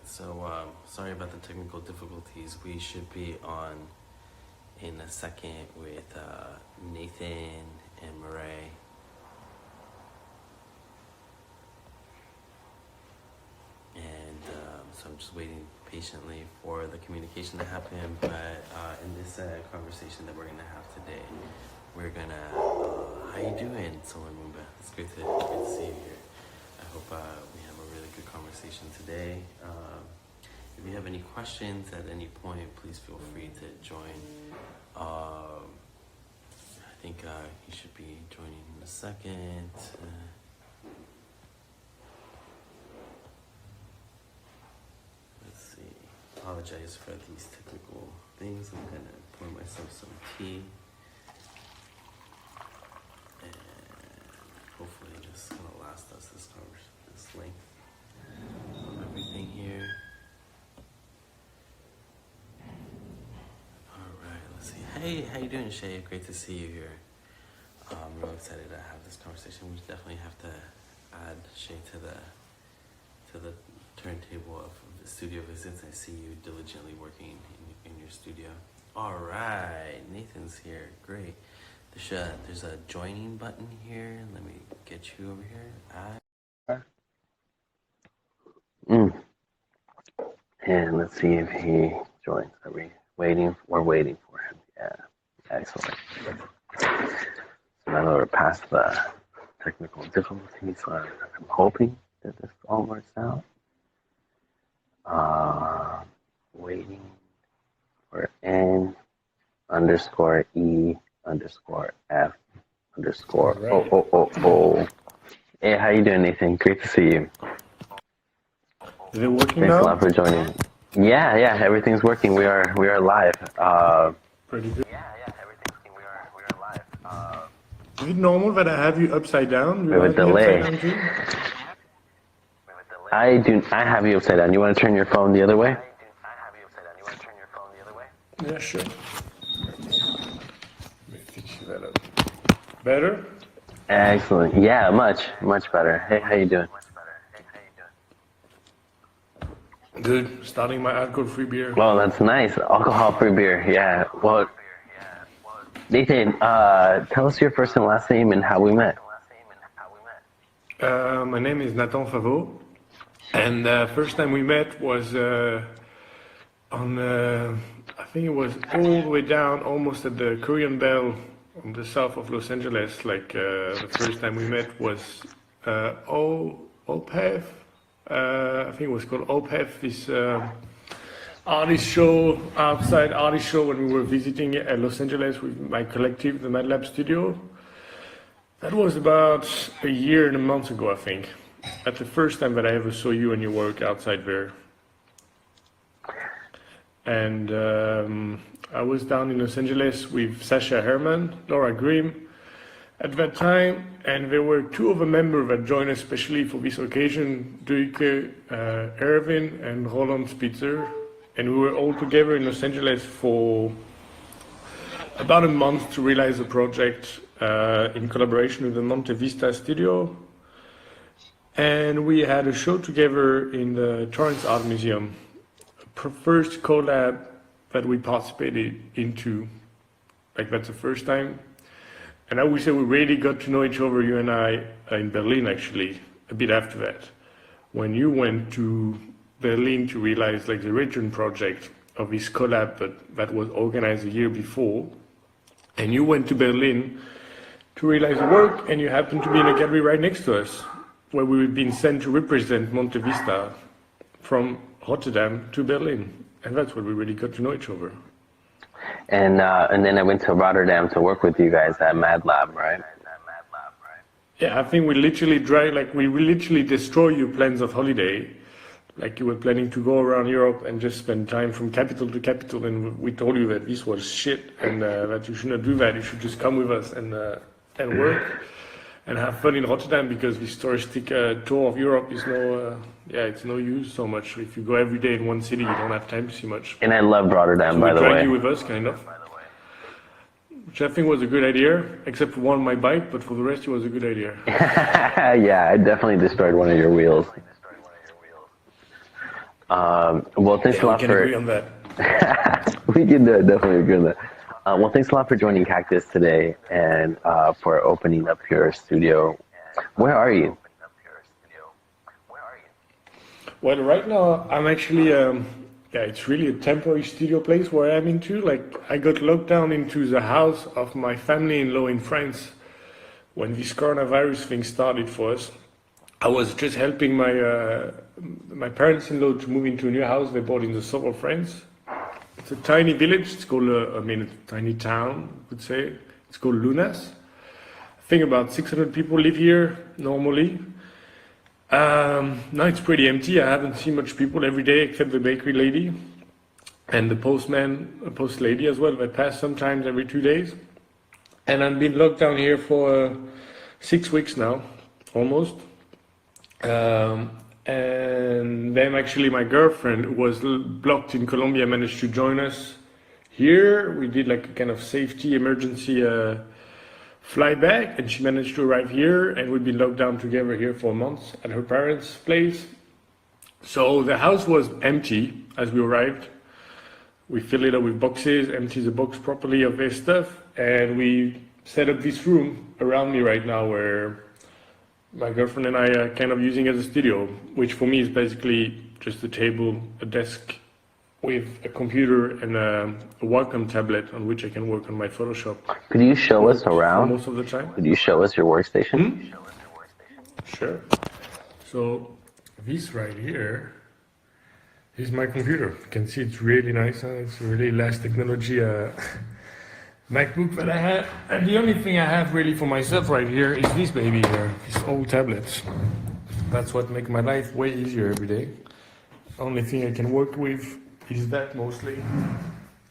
Sorry about the technical difficulties. We should be on in a second with Nathan and Mirre. And so I'm just waiting patiently for the communication to happen. But in this conversation that we're going to have today, we're going to, how you doing, Solanumba? It's good to see you here. I hope we have a really good conversation today. If you have any questions at any point, please feel free to join. I think you should be joining in a second. Let's see. Apologize for these technical things. I'm gonna pour myself some tea. And hopefully just gonna last us this length of everything here. Hey, how you doing, Shay? Great to see you here. I'm real excited to have this conversation. We definitely have to add Shay to the turntable of the studio visits. I see you diligently working in your studio. All right, Nathan's here. Great. There's a joining button here. Let me get you over here. And let's see if he joins. Are we waiting? We're waiting for him. Yeah, excellent. So now that we're past the technical difficulties, I'm hoping that this all works out. Waiting for N_E_F_. Right. Oh. Hey, how you doing, Nathan? Great to see you. Is it working Thanks now? a lot for joining. Yeah, everything's working. We are live. Pretty good. Yeah, everything's working. We are live. Is it normal that I have you upside down? We have a delay. I have you upside down. You want to turn your phone the other way? Yeah, sure. Let me fix that up. Better? Excellent. Yeah, much better. Hey, how you doing? Good. Starting my alcohol-free beer. Well, that's nice. Alcohol-free beer. Yeah. Well, Nathan, tell us your first and last name and how we met. My name is Nathan Favot, and the first time we met was on, I think it was all the way down, almost at the Korean Bell on the south of Los Angeles. Like the first time we met was OPEF. I think it was called OPEF, this artist show, outside artist show when we were visiting Los Angeles with my collective, the Mad Lab Studio. That was about a year and a month ago, I think. That's the first time that I ever saw you and your work outside there. And I was down in Los Angeles with Sasha Herman, Laura Grimm at that time, and there were two of the members that joined us especially for this occasion, Duike Erwin and Roland Spitzer, and we were all together in Los Angeles for about a month to realize the project in collaboration with the Monte Vista studio. And we had a show together in the Torrance Art Museum, first collab that we participated into. Like, that's the first time. And I would say we really got to know each other, you and I, in Berlin, actually, a bit after that. When you went to Berlin to realize, like, the Region project of this collab that was organized a year before, and you went to Berlin to realize the work, and you happened to be in a gallery right next to us, where we were being sent to represent Monte Vista from Rotterdam to Berlin. And that's where we really got to know each other. And then I went to Rotterdam to work with you guys at Mad Lab, right? Yeah, I think we literally destroy your plans of holiday. Like, you were planning to go around Europe and just spend time from capital to capital, and we told you that this was shit and that you should not do that. You should just come with us and work and have fun in Rotterdam, because this touristic tour of Europe is it's no use so much. If you go every day in one city, you don't have time to see much. And I loved Rotterdam, so by the way. We dragged you with us, kind of. Which I think was a good idea, except for one, my bike, but for the rest, it was a good idea. Yeah, I definitely destroyed one of your wheels. Well, thanks a we lot can for. agree on that. We can definitely agree on that. Well, thanks a lot for joining Cactus today and for opening up your studio. Where are you? Well, right now I'm actually, it's really a temporary studio place where I'm into. Like, I got locked down into the house of my family-in-law in France when this coronavirus thing started for us. I was just helping my parents-in-law to move into a new house they bought in the south of France. It's a tiny village. It's called, a tiny town, I would say. It's called Lunas. I think about 600 people live here normally. Now it's pretty empty. I haven't seen much people every day except the bakery lady and the post lady as well. They pass sometimes every 2 days. And I've been locked down here for 6 weeks now, almost. And then actually my girlfriend, who was blocked in Colombia, managed to join us here. We did like a kind of safety emergency fly back, and she managed to arrive here, and we've been locked down together here for a month at her parents' place. So the house was empty as we arrived. We filled it up with boxes, emptied the box properly of their stuff, and we set up this room around me right now where my girlfriend and I are kind of using as a studio, which for me is basically just a table, a desk with a computer and a Wacom tablet on which I can work on my Photoshop. Could you show us around? Most of the time. Could you show us your workstation? Sure. So this right here is my computer. You can see it's really nice. It's a really last technology MacBook that I have. And the only thing I have really for myself right here is this baby here, this old tablet. That's what makes my life way easier every day. Only thing I can work with is that mostly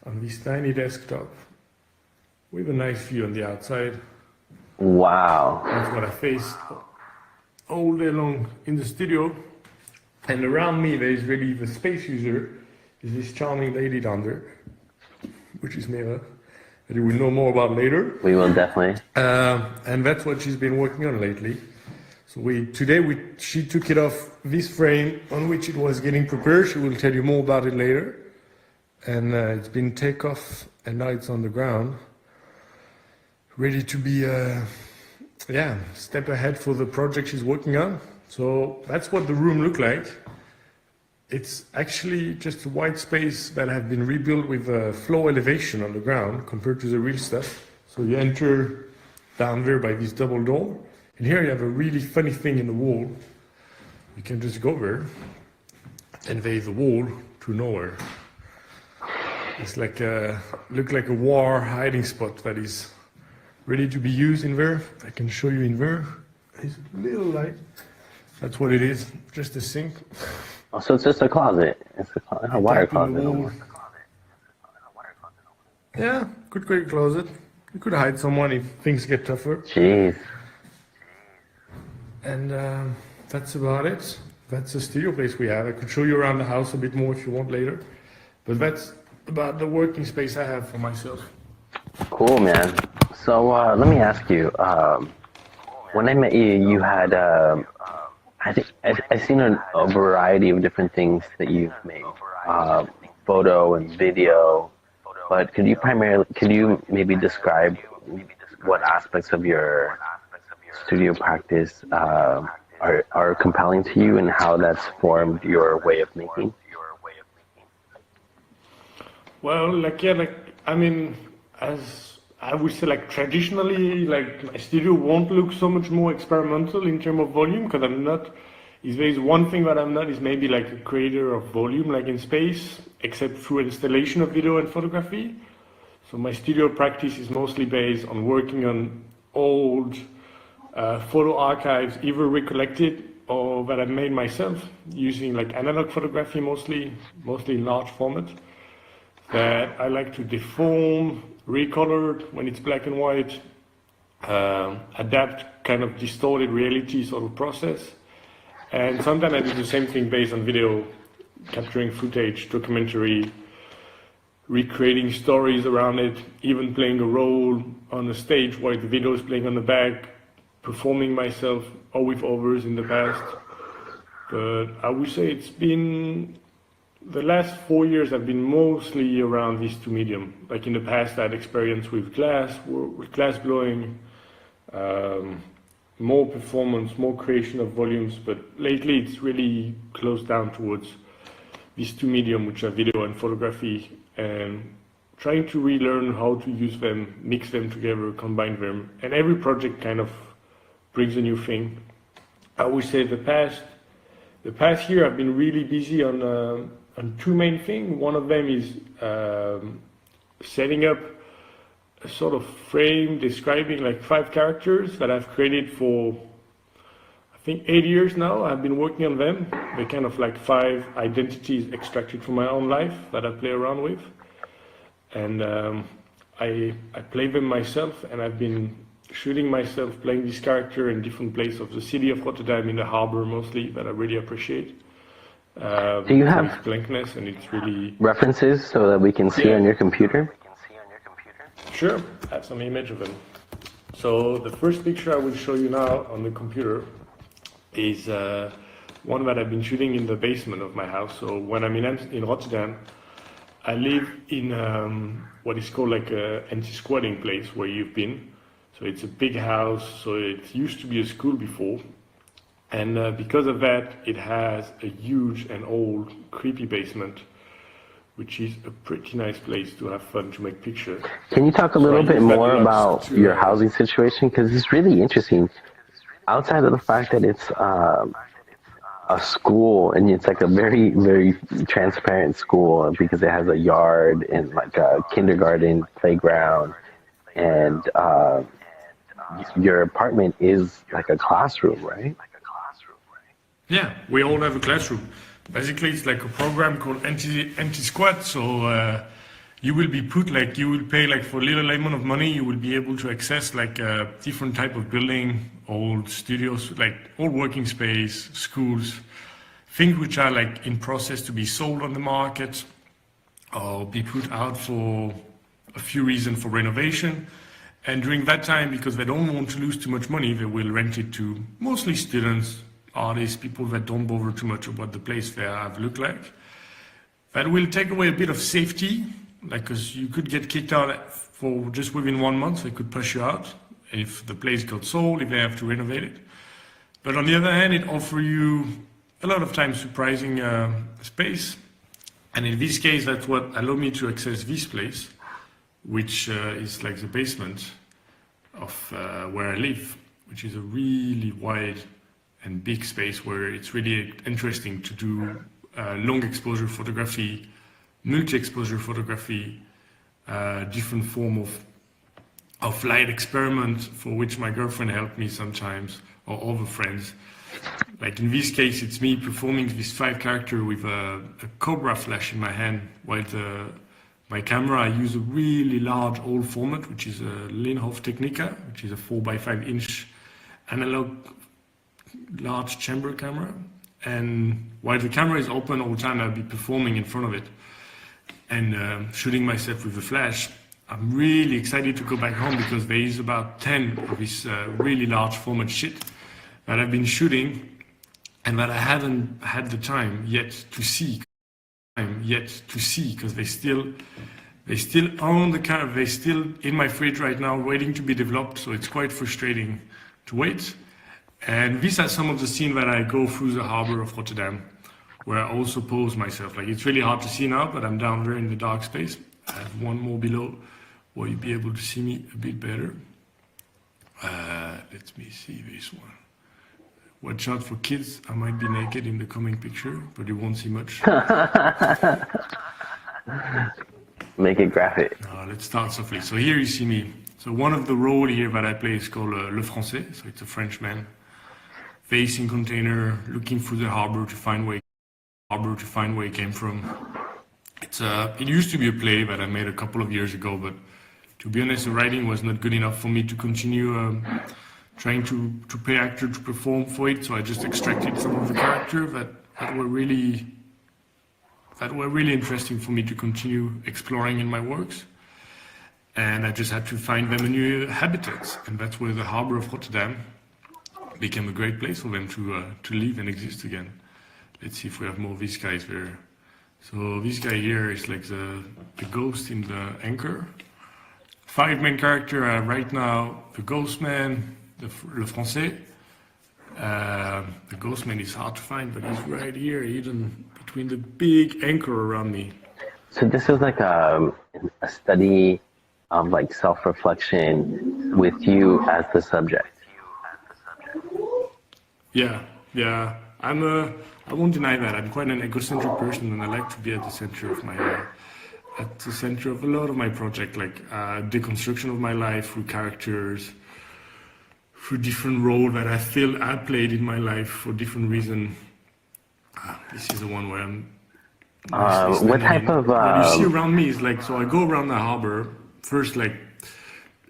on this tiny desktop with a nice view on the outside. Wow. That's what I face all day long in the studio. And around me there is really the space user, is this charming lady down there, which is Mirre, that you will know more about later. We will definitely. And that's what she's been working on lately. So she took it off this frame on which it was getting prepared. She will tell you more about it later. And it's been taken off, and now it's on the ground, ready to be, step ahead for the project she's working on. So that's what the room looked like. It's actually just a white space that have been rebuilt with a floor elevation on the ground compared to the real stuff. So you enter down there by this double door. And here you have a really funny thing in the wall. You can just go there, and there is a wall to nowhere. It's like look like a war hiding spot that is ready to be used in there. I can show you in there. It's a little light. That's what it is. Just a sink. Oh, so it's just a closet. It's a wire closet. Yeah, could create a closet. You could hide someone if things get tougher. Jeez. And that's about it. That's the studio place we have. I could show you around the house a bit more if you want later. But that's about the working space I have for myself. Cool, man. So let me ask you. When I met you, you had I think I've seen a variety of different things that you've made, photo and video. But could you maybe describe what aspects of your studio practice are compelling to you, and how that's formed your way of making? Well, as I would say, traditionally, my studio won't look so much more experimental in terms of volume, because I'm not. If there's one thing that I'm not, is maybe a creator of volume, in space, except through installation of video and photography. So my studio practice is mostly based on working on old photo archives, either recollected or that I made myself using analog photography, mostly in large format, that I like to deform, recolor when it's black and white, adapt kind of distorted reality sort of process. And sometimes I do the same thing based on video, capturing footage, documentary, recreating stories around it, even playing a role on the stage while the video is playing on the back, performing myself or with others in the past. But I would say it's been the last 4 years have been mostly around these two medium. Like in the past, I had experience with glass blowing, more performance, more creation of volumes, but lately it's really closed down towards these two medium, which are video and photography, and trying to relearn how to use them, mix them together, combine them, and every project kind of brings a new thing. I would say the past year I've been really busy on two main things. One of them is setting up a sort of frame describing like 5 characters that I've created for I think 8 years now. I've been working on them. They're kind of like 5 identities extracted from my own life that I play around with. And I play them myself, and I've been shooting myself playing this character in different places of the city of Rotterdam, in the harbor mostly, that I really appreciate. Do you have blankness, and it's really references so that we can see on your computer? Sure, I have some image of them. So the first picture I will show you now on the computer is one that I've been shooting in the basement of my house. So when I'm in Rotterdam, I live in what is called like a anti-squatting place where you've been. So it's a big house, so it used to be a school before. And because of that, it has a huge and old, creepy basement, which is a pretty nice place to have fun, to make pictures. Can you talk a little bit more about your housing situation? Because it's really interesting. Outside of the fact that it's a school, and it's like a very, very transparent school because it has a yard and like a kindergarten playground, and your apartment is like a classroom, right? Yeah, we all have a classroom. Basically, it's like a program called anti-squat. So you will be put like, you will pay like for a little amount of money, you will be able to access like a different type of building, old studios, like old working space, schools, things which are like in process to be sold on the market or be put out for a few reasons for renovation. And during that time, because they don't want to lose too much money, they will rent it to mostly students, artists, people that don't bother too much about the place they have look like. That will take away a bit of safety, like, because you could get kicked out for just within 1 month. They could push you out if the place got sold, if they have to renovate it. But on the other hand, it offers you a lot of times surprising space. And in this case, that's what allowed me to access this place, which is like the basement of where I live, which is a really wide and big space where it's really interesting to do long exposure photography, multi-exposure photography, different form of light experiment, for which my girlfriend helped me sometimes, or other friends. Like in this case, it's me performing this 5 character with a cobra flash in my hand, while my camera, I use a really large old format, which is a Linhof Technica, which is a 4x5 inch analog large chamber camera. And while the camera is open all the time, I'll be performing in front of it and shooting myself with a flash. I'm really excited to go back home because there is about 10 of this really large format shit that I've been shooting and that I haven't had the time yet to see. Because they still own the camera. They're still in my fridge right now, waiting to be developed. So it's quite frustrating to wait. And these are some of the scenes that I go through the harbor of Rotterdam, where I also pose myself. Like, it's really hard to see now, but I'm down there in the dark space. I have one more below where you'll be able to see me a bit better. Let me see this one. Watch out for kids. I might be naked in the coming picture, but you won't see much. Make it graphic. Let's start softly. So here you see me. So one of the roles here that I play is called Le Français. So it's a Frenchman facing container, looking through the harbor to find where he came from. It used to be a play that I made a couple of years ago, but to be honest, the writing was not good enough for me to continue trying to pay actor to perform for it. So I just extracted some of the characters that were really interesting for me to continue exploring in my works. And I just had to find them a new habitat, and that's where the harbor of Rotterdam became a great place for them to live and exist again. Let's see if we have more of these guys there. So this guy here is like the ghost in the anchor. 5 main characters right now: the ghost man, le français. The ghost man is hard to find, but he's right here, hidden between the big anchor around me. So this is like a study of like self-reflection with you as the subject. Yeah. I won't deny that. I'm quite an egocentric person, and I like to be at the center of a lot of my project, like deconstruction of my life through characters, through different roles that I feel I played in my life for different reasons. This is the one where I'm. What type of? What you see around me is like, so I go around the harbor first, like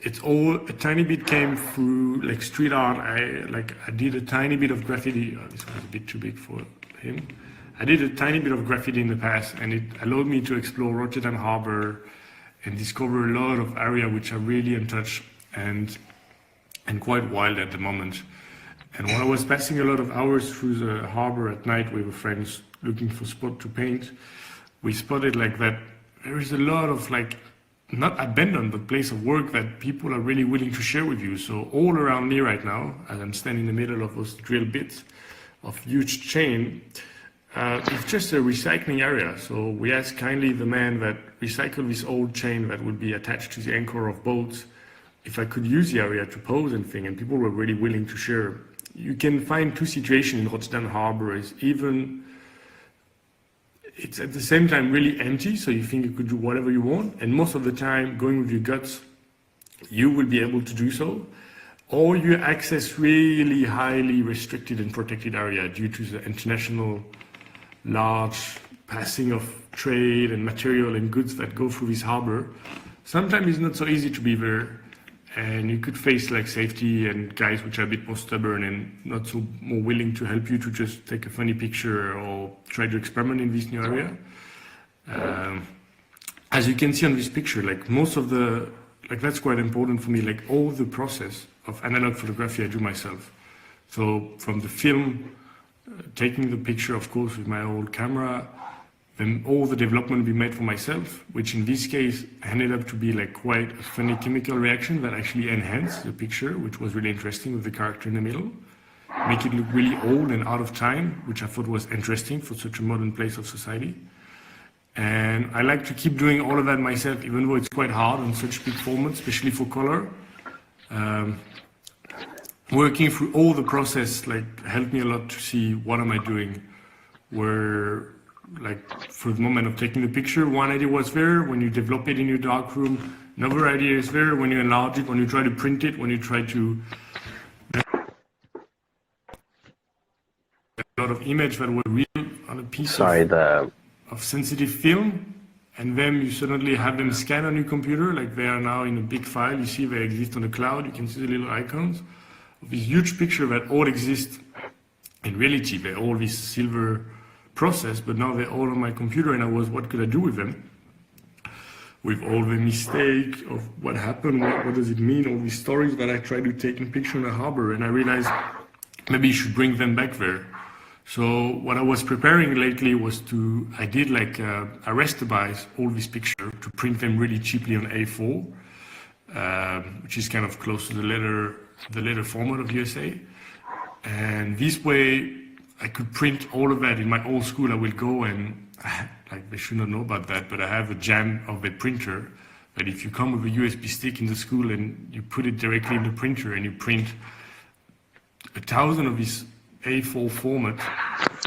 it's all a tiny bit came through like street art. I did a tiny bit of graffiti. Oh, this was a bit too big for him. I did a tiny bit of graffiti in the past, and it allowed me to explore Rotterdam Harbor and discover a lot of area which are really untouched and quite wild at the moment. And when I was passing a lot of hours through the harbor at night with friends looking for spot to paint, we spotted like that there is a lot of like, not abandoned, but place of work that people are really willing to share with you. So all around me right now, as I'm standing in the middle of those drill bits of huge chain, it's just a recycling area. So we asked kindly the man that recycled this old chain that would be attached to the anchor of boats, if I could use the area to pose and thing, and people were really willing to share. You can find 2 situations in Rotterdam Harbor. It's at the same time really empty, so you think you could do whatever you want, and most of the time, going with your guts, you will be able to do so, or you access really highly restricted and protected area due to the international large passing of trade and material and goods that go through this harbor. Sometimes it's not so easy to be there, and you could face like safety and guys which are a bit more stubborn and not so more willing to help you to just take a funny picture or try to experiment in this new area. As you can see on this picture, like most of the, like that's quite important for me, like all the process of analog photography I do myself. So from the film, taking the picture of course with my old camera, then all the development we made for myself, which in this case ended up to be like quite a funny chemical reaction that actually enhanced the picture, which was really interesting with the character in the middle. Make it look really old and out of time, which I thought was interesting for such a modern place of society. And I like to keep doing all of that myself, even though it's quite hard on such big formats, especially for color. Working through all the process like helped me a lot to see what am I doing, where like for the moment of taking the picture, one idea was there. When you develop it in your darkroom, another idea is there. When you enlarge it, when you try to print it, when you try to a lot of images that were real on a piece of sensitive film, and then you suddenly have them scanned on your computer, like they are now in a big file. You see they exist on the cloud. You can see the little icons of this huge picture that all exist in reality. They're all this silver process, but now they're all on my computer, and what could I do with them? With all the mistake of what happened, what does it mean, all these stories that I try to take in picture in the harbor, and I realized maybe you should bring them back there. So what I was preparing lately was I did like arrestize all these pictures to print them really cheaply on A4, which is kind of close to the letter format of USA. And this way, I could print all of that. In my old school, I will go and, like they should not know about that, but I have a jam of a printer that if you come with a USB stick in the school and you put it directly in the printer and you print 1,000 of these A4 format,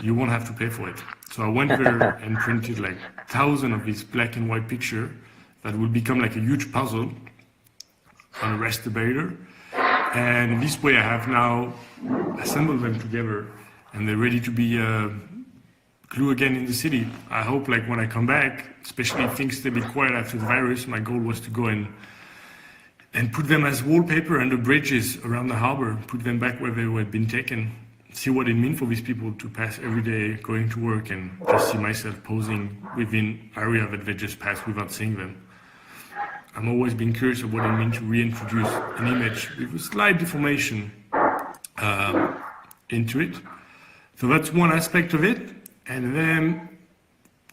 you won't have to pay for it. So I went there and printed like 1,000 of these black and white picture that will become like a huge puzzle on a respirator. And this way I have now assembled them together, and they're ready to be glue again in the city. I hope like when I come back, especially if things stay a bit quiet after the virus, my goal was to go and put them as wallpaper on the bridges around the harbor, put them back where they had been taken, see what it means for these people to pass every day going to work and just see myself posing within area that they just pass without seeing them. I'm always been curious of what it means to reintroduce an image with a slight deformation into it. So that's one aspect of it. And then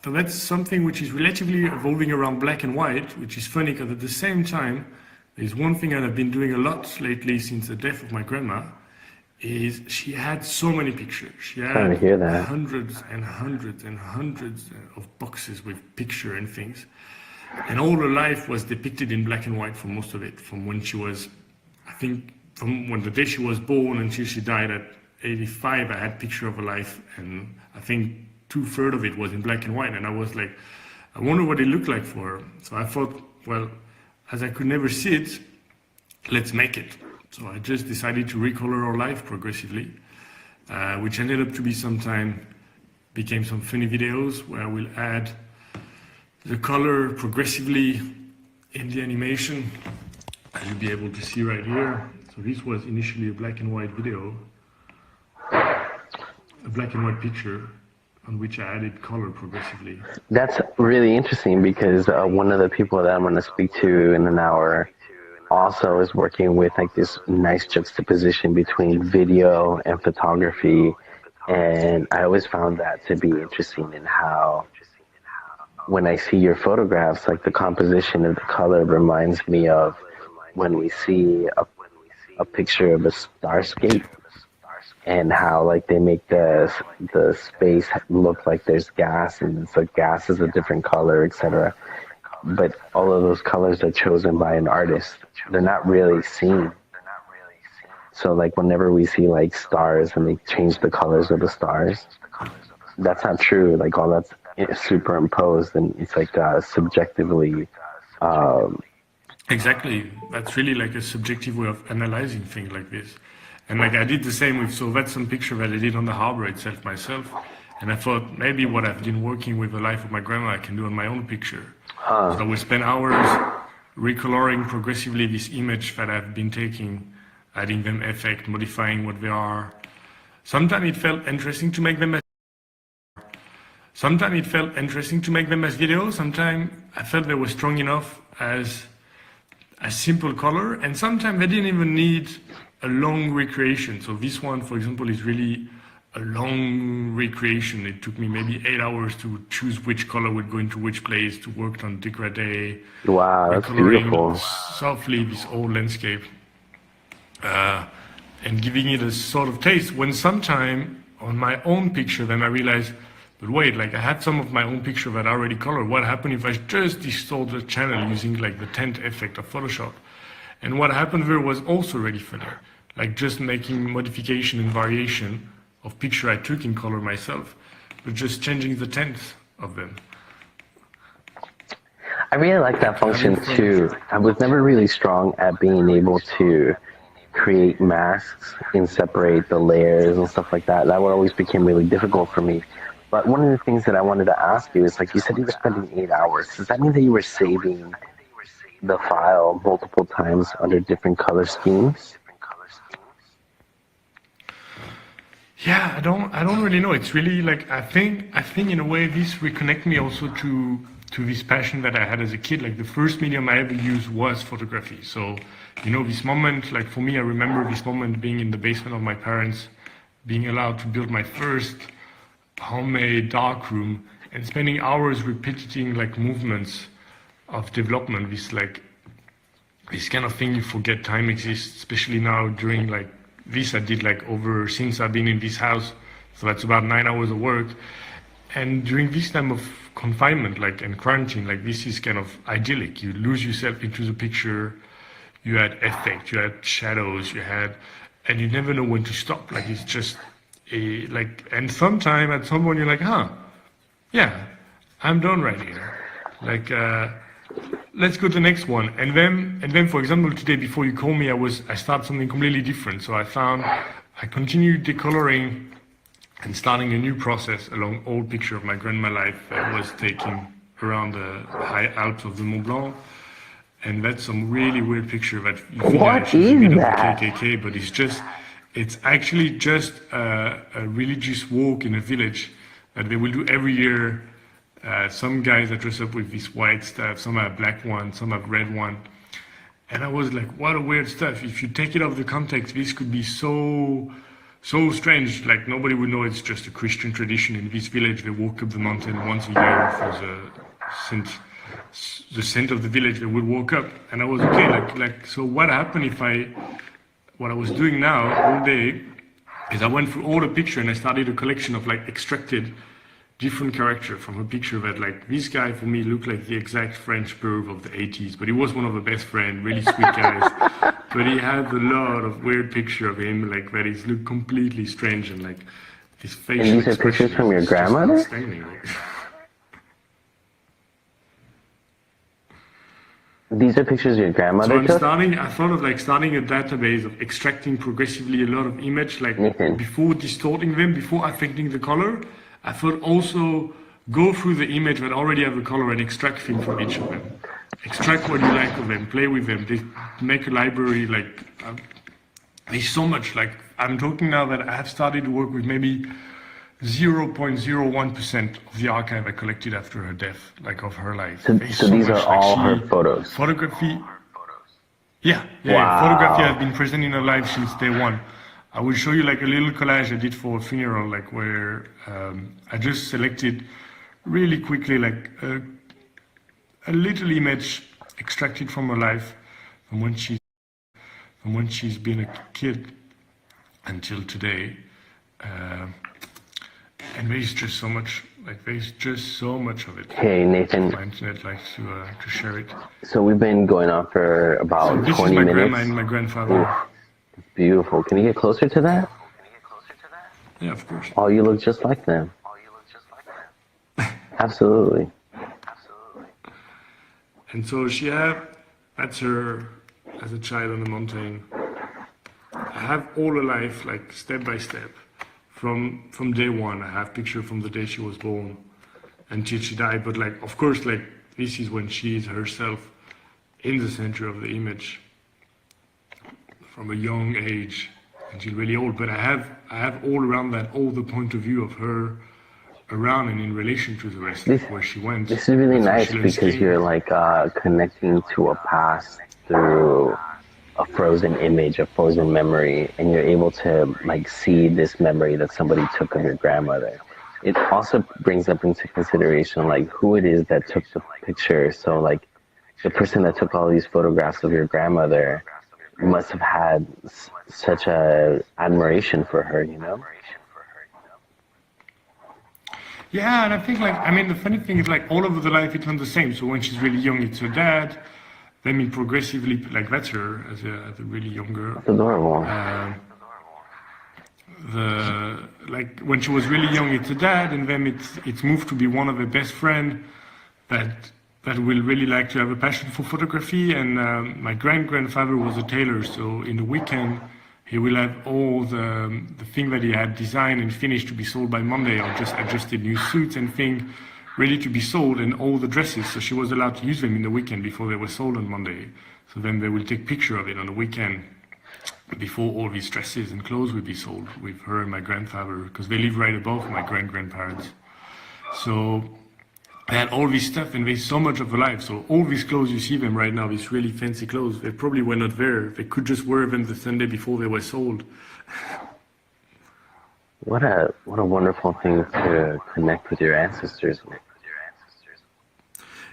So that's something which is relatively evolving around black and white, which is funny because at the same time, there's one thing that I've been doing a lot lately since the death of my grandma, is she had so many pictures. She Sorry had to hear that. hundreds and hundreds and hundreds of boxes with picture and things. And all her life was depicted in black and white for most of it, from when she was, I think, from when the day she was born until she died at 85, I had picture of her life, and I think 2/3 of it was in black and white. And I was like, I wonder what it looked like for her. So I thought, well, as I could never see it, let's make it. So I just decided to recolor her life progressively, which ended up to be became some funny videos where I will add the color progressively in the animation, as you'll be able to see right here. So this was initially a black and white video, a black and white picture on which I added color progressively. That's really interesting because one of the people that I'm going to speak to in an hour also is working with like this nice juxtaposition between video and photography. And I always found that to be interesting in how when I see your photographs, like the composition of the color reminds me of when we see a picture of a starscape and how like they make the space look like there's gas and it's like gas is a different color, etc. But all of those colors are chosen by an artist. They're not really seen. So like whenever we see like stars and they change the colors of the stars, that's not true. Like all that's superimposed and it's like subjectively. Exactly. That's really like a subjective way of analyzing things like this. And like I did the same with, so that's some picture that I did on the harbor itself myself. And I thought maybe what I've been working with the life of my grandma, I can do on my own picture. So I would spend hours recoloring progressively this image that I've been taking, adding them effect, modifying what they are. Sometimes it felt interesting to make them as videos. Sometimes I felt they were strong enough as a simple color, and sometimes they didn't even need a long recreation. So this one, for example, is really a long recreation. It took me maybe 8 hours to choose which color would go into which place, to work on degradé. Wow, that's beautiful. Softly this old landscape, and giving it a sort of taste. When sometime on my own picture, then I realized, but wait, like I had some of my own picture that I already colored. What happened if I just distort the channel using like the tint effect of Photoshop? And what happened there was also really funny, like just making modification and variation of picture I took in color myself, but just changing the tint of them. I really like that function too. I was never really strong at being able to create masks and separate the layers and stuff like that. That would always become really difficult for me. But one of the things that I wanted to ask you is, like you said you were spending 8 hours. Does that mean that you were saving the file multiple times under different color schemes? Yeah, I don't really know. It's really like I think in a way this reconnect me also to this passion that I had as a kid. Like the first medium I ever used was photography. So, you know, this moment, like for me, I remember this moment being in the basement of my parents, being allowed to build my first homemade darkroom and spending hours repeating like movements of development. This kind of thing you forget time exists, especially now during like this I did like over since I've been in this house. So that's about 9 hours of work. And during this time of confinement, like and quarantine, like this is kind of idyllic. You lose yourself into the picture. You had effect, you had shadows, and you never know when to stop. Like it's just and sometime at some point you're like, yeah, I'm done right here. Like, let's go to the next one. And then, for example, today before you call me, I started something completely different. So I continued decoloring and starting a new process along old picture of my grandma life that was taking around the high Alps of the Mont Blanc. And that's some really weird picture that you think What she's a is bit of that? a KKK, but it's actually just a religious walk in a village that they will do every year. Some guys that dress up with this white stuff, some have black one, some have red one. And I was like, what a weird stuff. If you take it out of the context, this could be so so strange. Like nobody would know it's just a Christian tradition in this village. They walk up the mountain once a year for the saint of the village. They would walk up, and I was okay. Like so, what happened if what I was doing now all day is I went through all the picture and I started a collection of like extracted different character from a picture that like this guy for me looked like the exact French perv of the 80s, but he was one of the best friends, really sweet guys. But he had a lot of weird picture of him like that is looked completely strange and like his facial And these are pictures from your grandmother? These are pictures of your grandmother took? I thought of like starting a database of extracting progressively a lot of image, like Nathan. before distorting them, before affecting the color. I thought also go through the image that already have a color and extract things from each of them. Extract what you like of them, play with them. They make a library like, there's so much, like I'm talking now that I have started to work with maybe 0.01% of the archive I collected after her death, like of her life. So these are all her photos? Photography. Yeah. Wow. Photography has been present in her life since day one. I will show you like a little collage I did for a funeral, like where I just selected really quickly like a little image extracted from her life, from when she's been a kid until today. And there's just so much, like there's just so much of it. Hey Nathan. My internet likes to share it. So we've been going on for about 20 minutes. This is my grandma and my grandfather. Oof, beautiful. Can you get closer to that? Yeah, of course. Oh, you look just like them. Absolutely. And so that's her as a child on the mountain. I have all her life, like step by step. From day one, I have picture from the day she was born until she died. But like, of course, like this is when she is herself in the center of the image from a young age until really old. But I have all around that, all the point of view of her around and in relation to the rest of where she went. This is really nice because you're like connecting to a past through a frozen image, a frozen memory, and you're able to like see this memory that somebody took of your grandmother. It also brings up into consideration like who it is that took the picture. So like the person that took all these photographs of your grandmother must have had such a admiration for her, you know? Yeah, and I think like, I mean, the funny thing is like all over the life it's not the same. So when she's really young, it's her dad. Then it progressively, like that's her as a really young girl. That's adorable. Like when she was really young, it's her dad, and then it's moved to be one of her best friend that will really like to have a passion for photography. And my grandfather was a tailor, so in the weekend he will have all the thing that he had designed and finished to be sold by Monday, or just adjusted new suits and things ready to be sold, and all the dresses. So she was allowed to use them in the weekend before they were sold on Monday. So then they will take picture of it on the weekend before all these dresses and clothes will be sold with her and my grandfather, because they live right above my grandparents. So I had all this stuff, and there's so much of her life. So all these clothes you see them right now, these really fancy clothes, they probably were not there. They could just wear them the Sunday before they were sold. What a wonderful thing to connect with your ancestors with.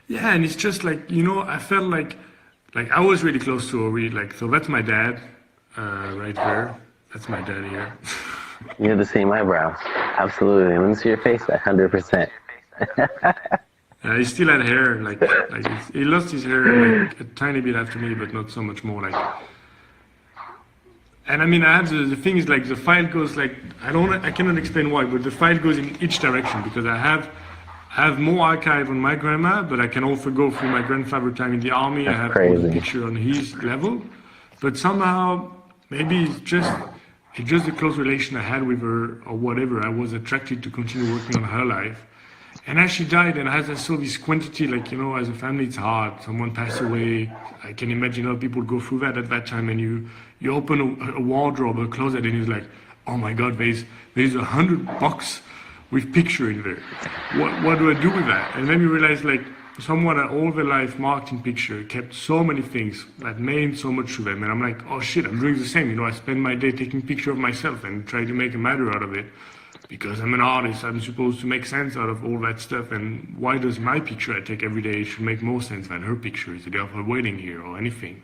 Yeah, and it's just like, you know, I felt like I was really close to Ori. Like, so that's my dad, right there. That's my dad here. You have the same eyebrows. Absolutely. Let me see your face. 100%. He still had hair. Like he lost his hair like a tiny bit after me, but not so much more. Like, and I mean, I have the thing is like the file goes like I cannot explain why, but the file goes in each direction because I have more archive on my grandma, but I can also go through my grandfather time in the army. That's I have crazy. all the picture on his level, but somehow maybe it's just the close relation I had with her or whatever. I was attracted to continue working on her life. And as she died, and as I saw this quantity, like, you know, as a family, it's hard. Someone passed away. I can imagine how people go through that at that time. And you open a wardrobe, a closet, and it's like, oh my God, there's 100 boxes with picture in there. What do I do with that? And then you realize, like, someone that all their life marked in picture, kept so many things that meant so much to them, and I'm like, oh shit, I'm doing the same. You know, I spend my day taking picture of myself and try to make a matter out of it. Because I'm an artist, I'm supposed to make sense out of all that stuff. And why does my picture I take every day should make more sense than her picture the day of her wedding here or anything?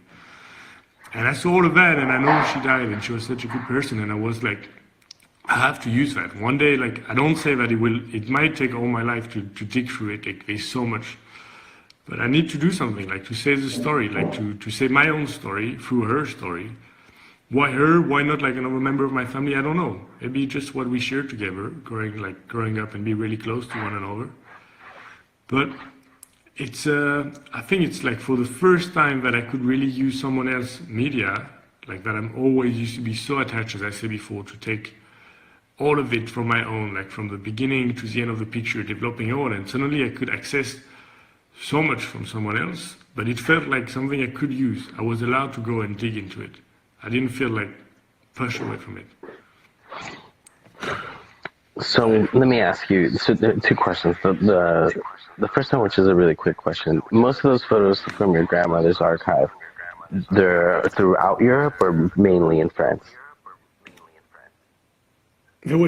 And I saw all of that, and I know she died, and she was such a good person, and I was like, I have to use that. One day, like, I don't say that it might take all my life to dig through it, like, there's so much. But I need to do something, like, to say the story, like, to say my own story through her story. Why her? Why not, like, another member of my family? I don't know. Maybe just what we shared together, growing up and be really close to one another. But it's, I think it's like for the first time that I could really use someone else's media, like that I'm always used to be so attached, as I said before, to take all of it from my own, like from the beginning to the end of the picture, developing all, and suddenly I could access so much from someone else, but it felt like something I could use. I was allowed to go and dig into it. I didn't feel like pushed away from it. So let me ask you, so there are two questions. The first one, which is a really quick question. Most of those photos from your grandmother's archive, they're throughout Europe or mainly in France?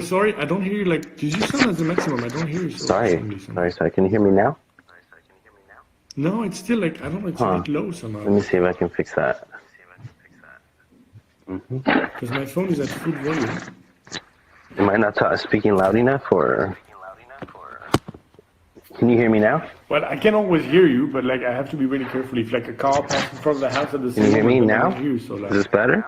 Sorry, I don't hear you. Like, did you sound at the maximum? I don't hear you. Sorry. Can you hear me now? No, it's still like, I don't know, it's a bit low somehow. Let me see if I can fix that. Because my phone is at full volume. Am I not speaking loud enough, or can you hear me now? Well, I can always hear you, but like I have to be really careful. If like a car passes in front of the house at the same time. Can you hear me moment, now? Hear you, so, like, is this better?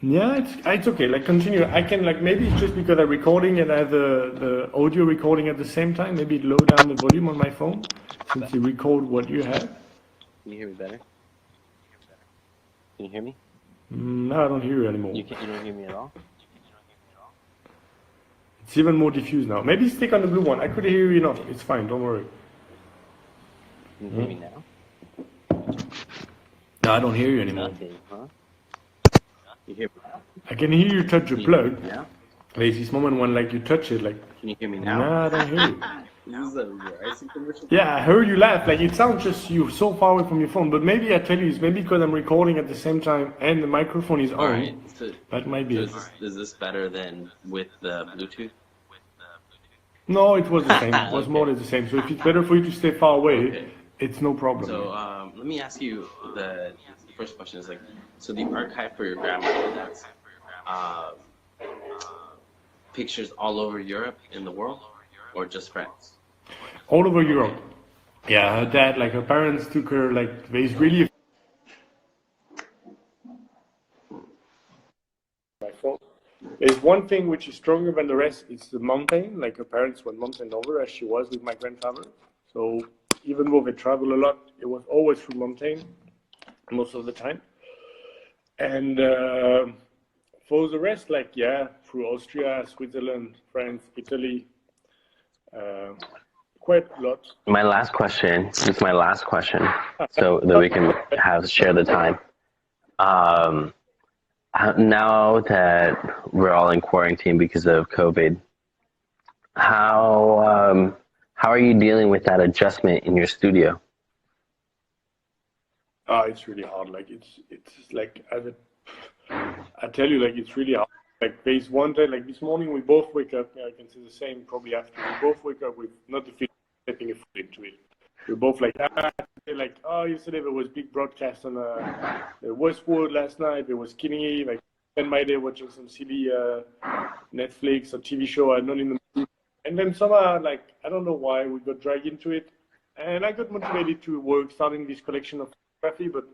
Yeah, it's okay. Like continue. I can like maybe it's just because I'm recording and I have the audio recording at the same time. Maybe it low down the volume on my phone since you record what you have. Can you hear me better? Can you hear me? No, I don't hear you anymore. You don't hear me at all? It's even more diffused now. Maybe stick on the blue one. I could hear you enough. It's fine. Don't worry. Can you hear me now? No, I don't hear you anymore. Nothing, huh? You hear me now? I can hear you touch your plug. Yeah. There's this moment when like you touch it, like. Can you hear me now? No, I don't hear you. This is a Verizon commercial. Yeah, I heard you laugh. Like it sounds just you so far away from your phone. But maybe I tell you, it's maybe because I'm recording at the same time and the microphone is on. Alright, so that might be it. Is this better than with the Bluetooth? No, it was the same. It was more or less the same. So if it's better for you to stay far away, it's no problem. So let me ask you the first question is like, so the archive for your grandmother, that's pictures all over Europe in the world, or just France? All over Europe. Yeah, her dad, like her parents took her, like there's really my phone. There's one thing which is stronger than the rest, it's the mountain. Like her parents went mountain over as she was with my grandfather. So even though they travel a lot, it was always through mountain most of the time. And for the rest, like, yeah, through Austria, Switzerland, France, Italy, quite a lot. My last question, this is my last question, so that we can share the time. Now that we're all in quarantine because of COVID, how are you dealing with that adjustment in your studio? It's really hard. Like it's like I tell you, like it's really hard. Like there's one day, like this morning, we both wake up. I can say the same probably after. We both wake up with not the feeling stepping a foot into it. We're both like, yesterday there was big broadcast on Westworld last night. There was Skinny. Like spend my day watching some silly Netflix or TV show I'm not in the mood. And then somehow, like I don't know why, we got dragged into it, and I got motivated to work, starting this collection of photography, but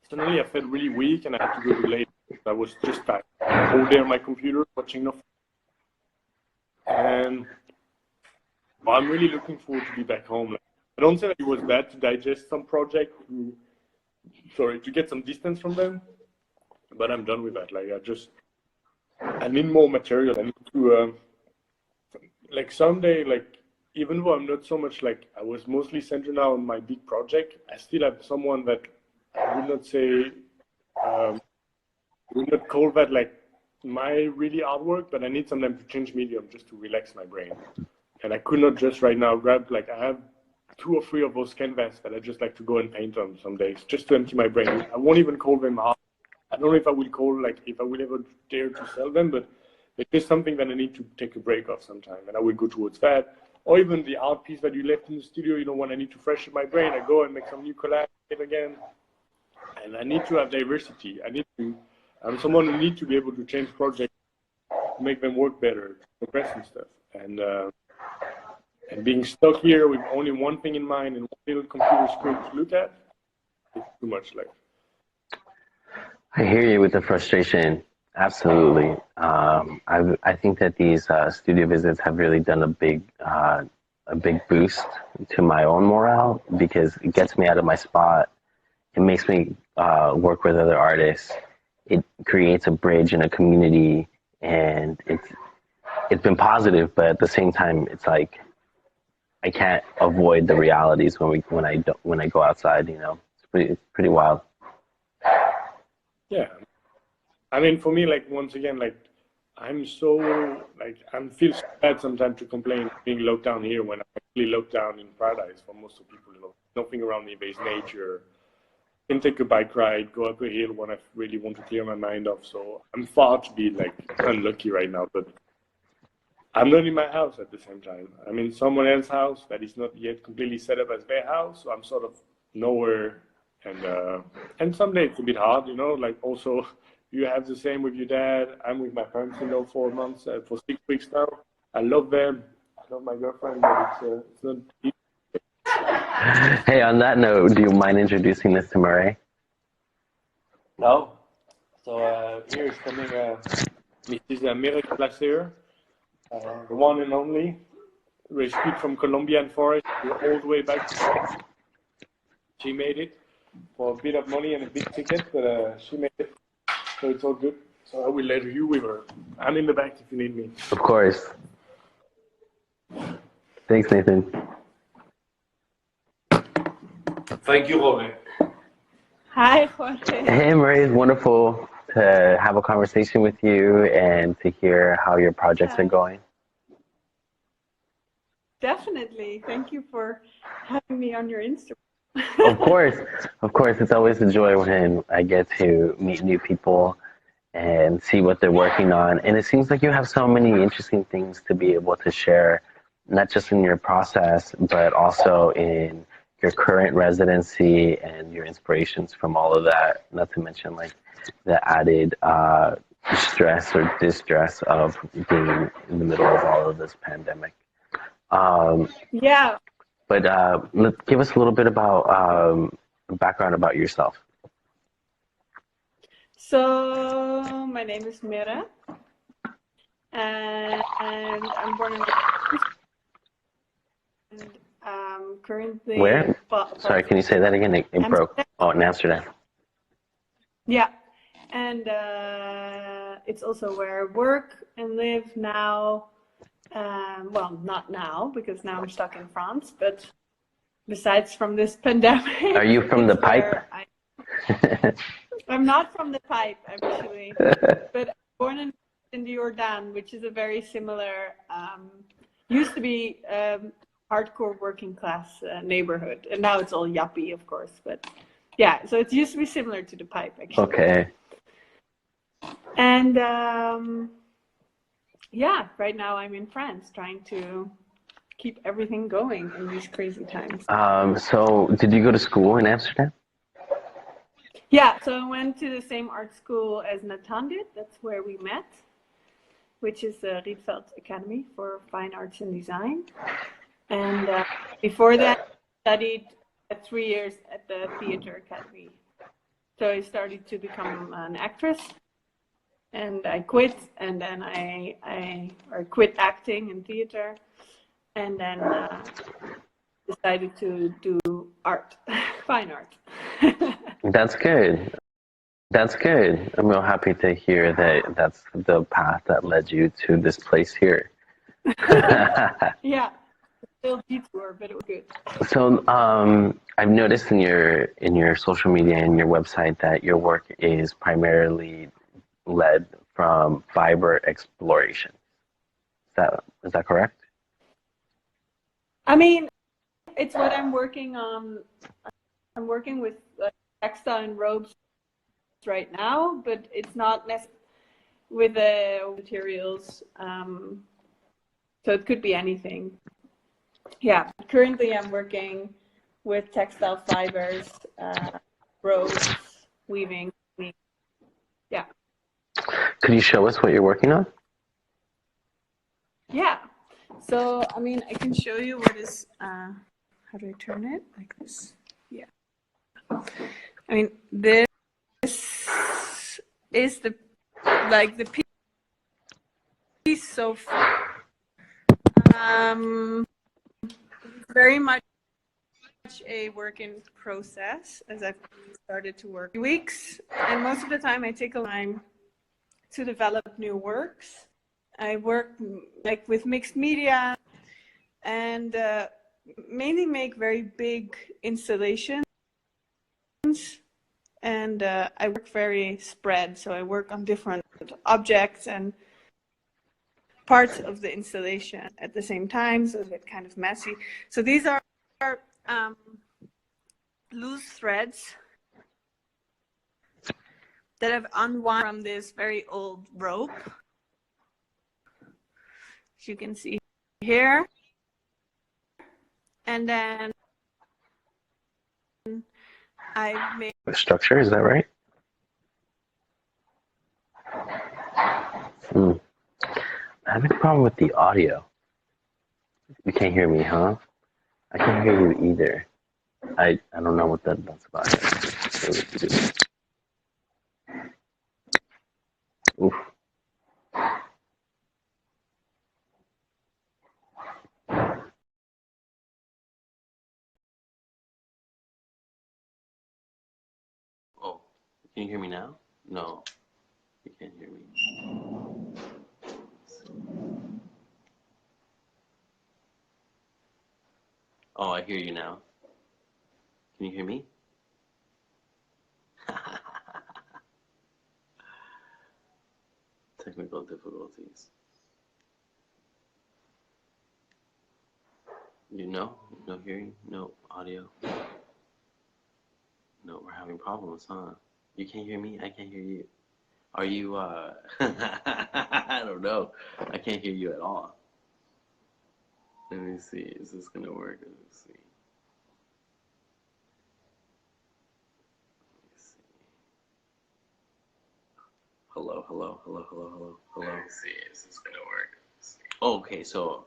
suddenly I felt really weak and I had to go to late. I was just back all day on my computer watching nothing. And well, I'm really looking forward to be back home. Like, I don't say that it was bad to digest some project, to get some distance from them, but I'm done with that. Like I need more material. I need to, like someday, like even though I'm not so much like, I was mostly centered now on my big project, I still have someone that I would not say, would not call that like my really artwork, but I need some time to change medium just to relax my brain. and I could not just right now grab, like, I have 2 or 3 of those canvases that I just like to go and paint on some days, just to empty my brain. I won't even call them art. I don't know if I will call, like, if I will ever dare to sell them, but it's just something that I need to take a break of sometime, and I will go towards that. Or even the art piece that you left in the studio, you know, when I need to freshen my brain, I go and make some new collage again. And I need to have diversity. I'm someone who needs to be able to change projects, to make them work better, progress and stuff. And being stuck here with only one thing in mind and one little computer screen to look at, it's too much. Like, I hear you with the frustration. Absolutely. I think that these studio visits have really done a big boost to my own morale, because it gets me out of my spot. It makes me work with other artists. It creates a bridge in a community, and it's been positive. But at the same time, it's like I can't avoid the realities when I go outside. You know, it's pretty wild. yeah. I mean, for me, like, once again, like, I'm so, like, I feel so bad sometimes to complain being locked down here when I'm actually locked down in paradise for most of people. You know, nothing around me, there's nature. I can take a bike ride, go up a hill when I really want to clear my mind off. So I'm far to be, like, unlucky right now, but I'm not in my house at the same time. I'm in someone else's house that is not yet completely set up as their house, so I'm sort of nowhere. And someday it's a bit hard, you know, like, also, you have the same with your dad. I'm with my parents, you know, for 6 weeks now. I love them. I love my girlfriend, but it's not easy. Hey, on that note, do you mind introducing this to Mirre? No. So here is coming Mrs. Mirre, seur, the one and only, rescued from Colombian forest all the way back to France. She made it for a bit of money and a big ticket, but she made it. So it's all good. So I will let you with her. I'm in the back if you need me. Of course. Thanks, Nathan. Thank you, Robin. Hi, Jorge. Hey, Mirre, it's wonderful to have a conversation with you and to hear how your projects are going. Definitely. Thank you for having me on your Instagram. Of course, it's always a joy when I get to meet new people and see what they're working on. And it seems like you have so many interesting things to be able to share, not just in your process, but also in your current residency and your inspirations from all of that, not to mention like the added stress or distress of being in the middle of all of this pandemic. Yeah. But give us a little bit about background about yourself. So my name is Mirre, and I'm born in and currently. Where? Sorry, can you say that again? It broke. Oh, in Amsterdam. Yeah, and it's also where I work and live now. Well, not now, because now I'm stuck in France, but besides from this pandemic. Are you from the pipe? I'm not from the pipe, actually, but I'm born in the Jordan, which is a very similar, used to be hardcore working class neighborhood, and now it's all yuppie, of course, but yeah, so it used to be similar to the pipe, actually. Okay. And yeah, right now I'm in France trying to keep everything going in these crazy times. So did you go to school in Amsterdam? Yeah, so I went to the same art school as Nathan did. That's where we met, which is the Rietveld Academy for Fine Arts and Design. And before that, I studied 3 years at the Theater Academy. So I started to become an actress. And I quit, and then I quit acting and theater, and then decided to do art, fine art. That's good. That's good. I'm real happy to hear that that's the path that led you to this place here. Yeah, still detour, but it was good. So I've noticed in your social media and your website that your work is primarily led from fiber exploration. Is that correct? I mean, it's what I'm working on. I'm working with textile and robes right now, but it's not with the materials. So it could be anything. Yeah, currently I'm working with textile fibers, robes, weaving. Yeah. Could you show us what you're working on? Yeah. So, I mean, I can show you what is, how do I turn it? Like this. Yeah. I mean, this is the piece so far. Very much a work in process as I've started to work weeks, and most of the time I take a time to develop new works. I work like with mixed media and mainly make very big installations, and I work very spread, so I work on different objects and parts of the installation at the same time, so it's kind of messy. So these are loose threads that I've unwound from this very old rope, as you can see here. And then I've made The structure, is that right? I'm having a problem with the audio. You can't hear me, huh? I can't hear you either. I don't know what that's about. Oof. Oh, can you hear me now? No, you can't hear me. Oh, I hear you now. Can you hear me? Technical difficulties. You know? No hearing? No audio? No, we're having problems, huh? You can't hear me? I can't hear you. Are you, I don't know. I can't hear you at all. Let me see. Is this gonna work? Let me see. Hello, hello, hello, hello, hello, hello. Let me see. Is this gonna work? Oh, okay, so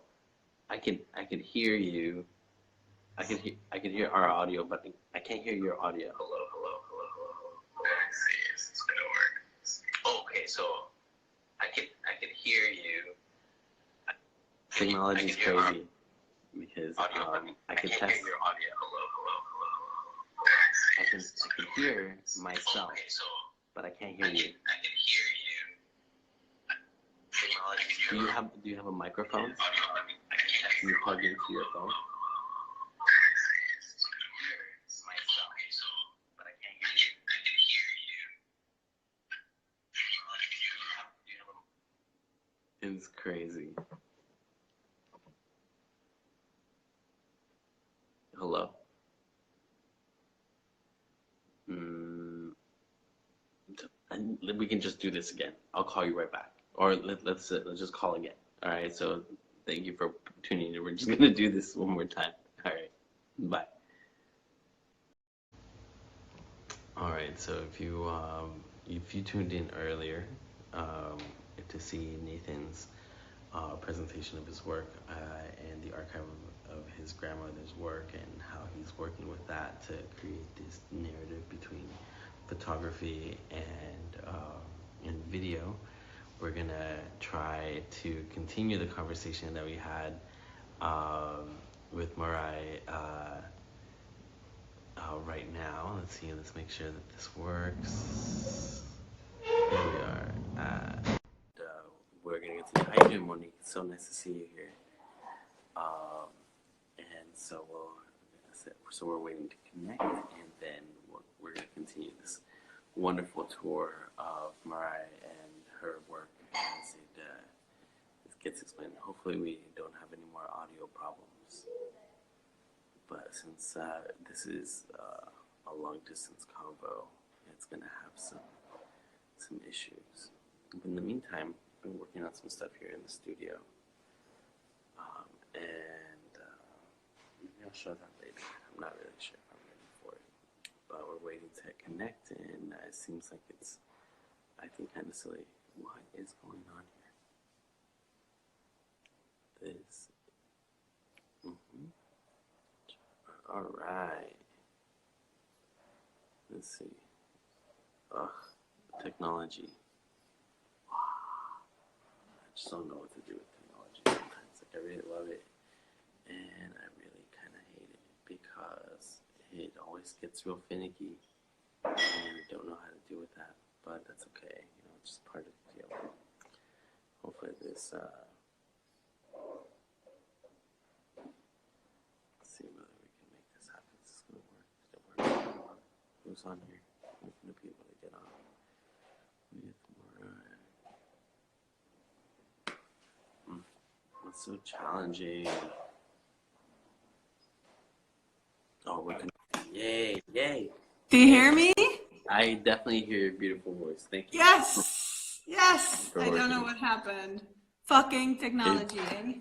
I can hear you. I can hear our audio, but I can't hear your audio. Hello, hello, hello, hello, hello. Let me see. Is this gonna work? Oh, okay, so I can hear you. Technology is crazy because I can test. Your audio. Hello, hello, hello, hello. I can hear myself, but I can't hear you. I can hear you. Do you have a microphone? Can you plug into your phone? It's crazy. Hello? And we can just do this again. I'll call you right back. Or let's just call again. All right, so thank you for tuning in. We're just going to do this one more time. All right, bye. All right, so if you tuned in earlier to see Nathan's presentation of his work and the archive of his grandmother's work and how he's working with that to create this narrative between photography and video, we're gonna try to continue the conversation that we had with Mirre right now. Let's see, let's make sure that this works. Here we are. We're gonna get to how you doing, Monique? It's so nice to see you here. And so we're waiting to connect, and then we're gonna continue this wonderful tour of Mirre and her work as it gets explained. Hopefully we don't have any more audio problems. but since this is a long distance convo, it's gonna have some issues. But in the meantime, I've been working on some stuff here in the studio, and maybe I'll show that later. I'm not really sure if I'm ready for it, but we're waiting to connect, and it seems like it's, I think, kind of silly. What is going on here? This. All right. Let's see. Ugh, technology. I just don't know what to do with technology sometimes. Like, I really love it, and I really kind of hate it because it always gets real finicky, and I don't know how to deal with that. But that's okay. You know, it's just part of the deal. Hopefully this. Let's see whether we can make this happen. Is this gonna work? Did it work? Who's on here? Who's gonna be able to get on? What's so challenging? Oh, we're connected. Yay, yay. Do you hear me? I definitely hear your beautiful voice. Thank you. Yes. Yes. For I don't know working. what happened. Fucking technology, eh?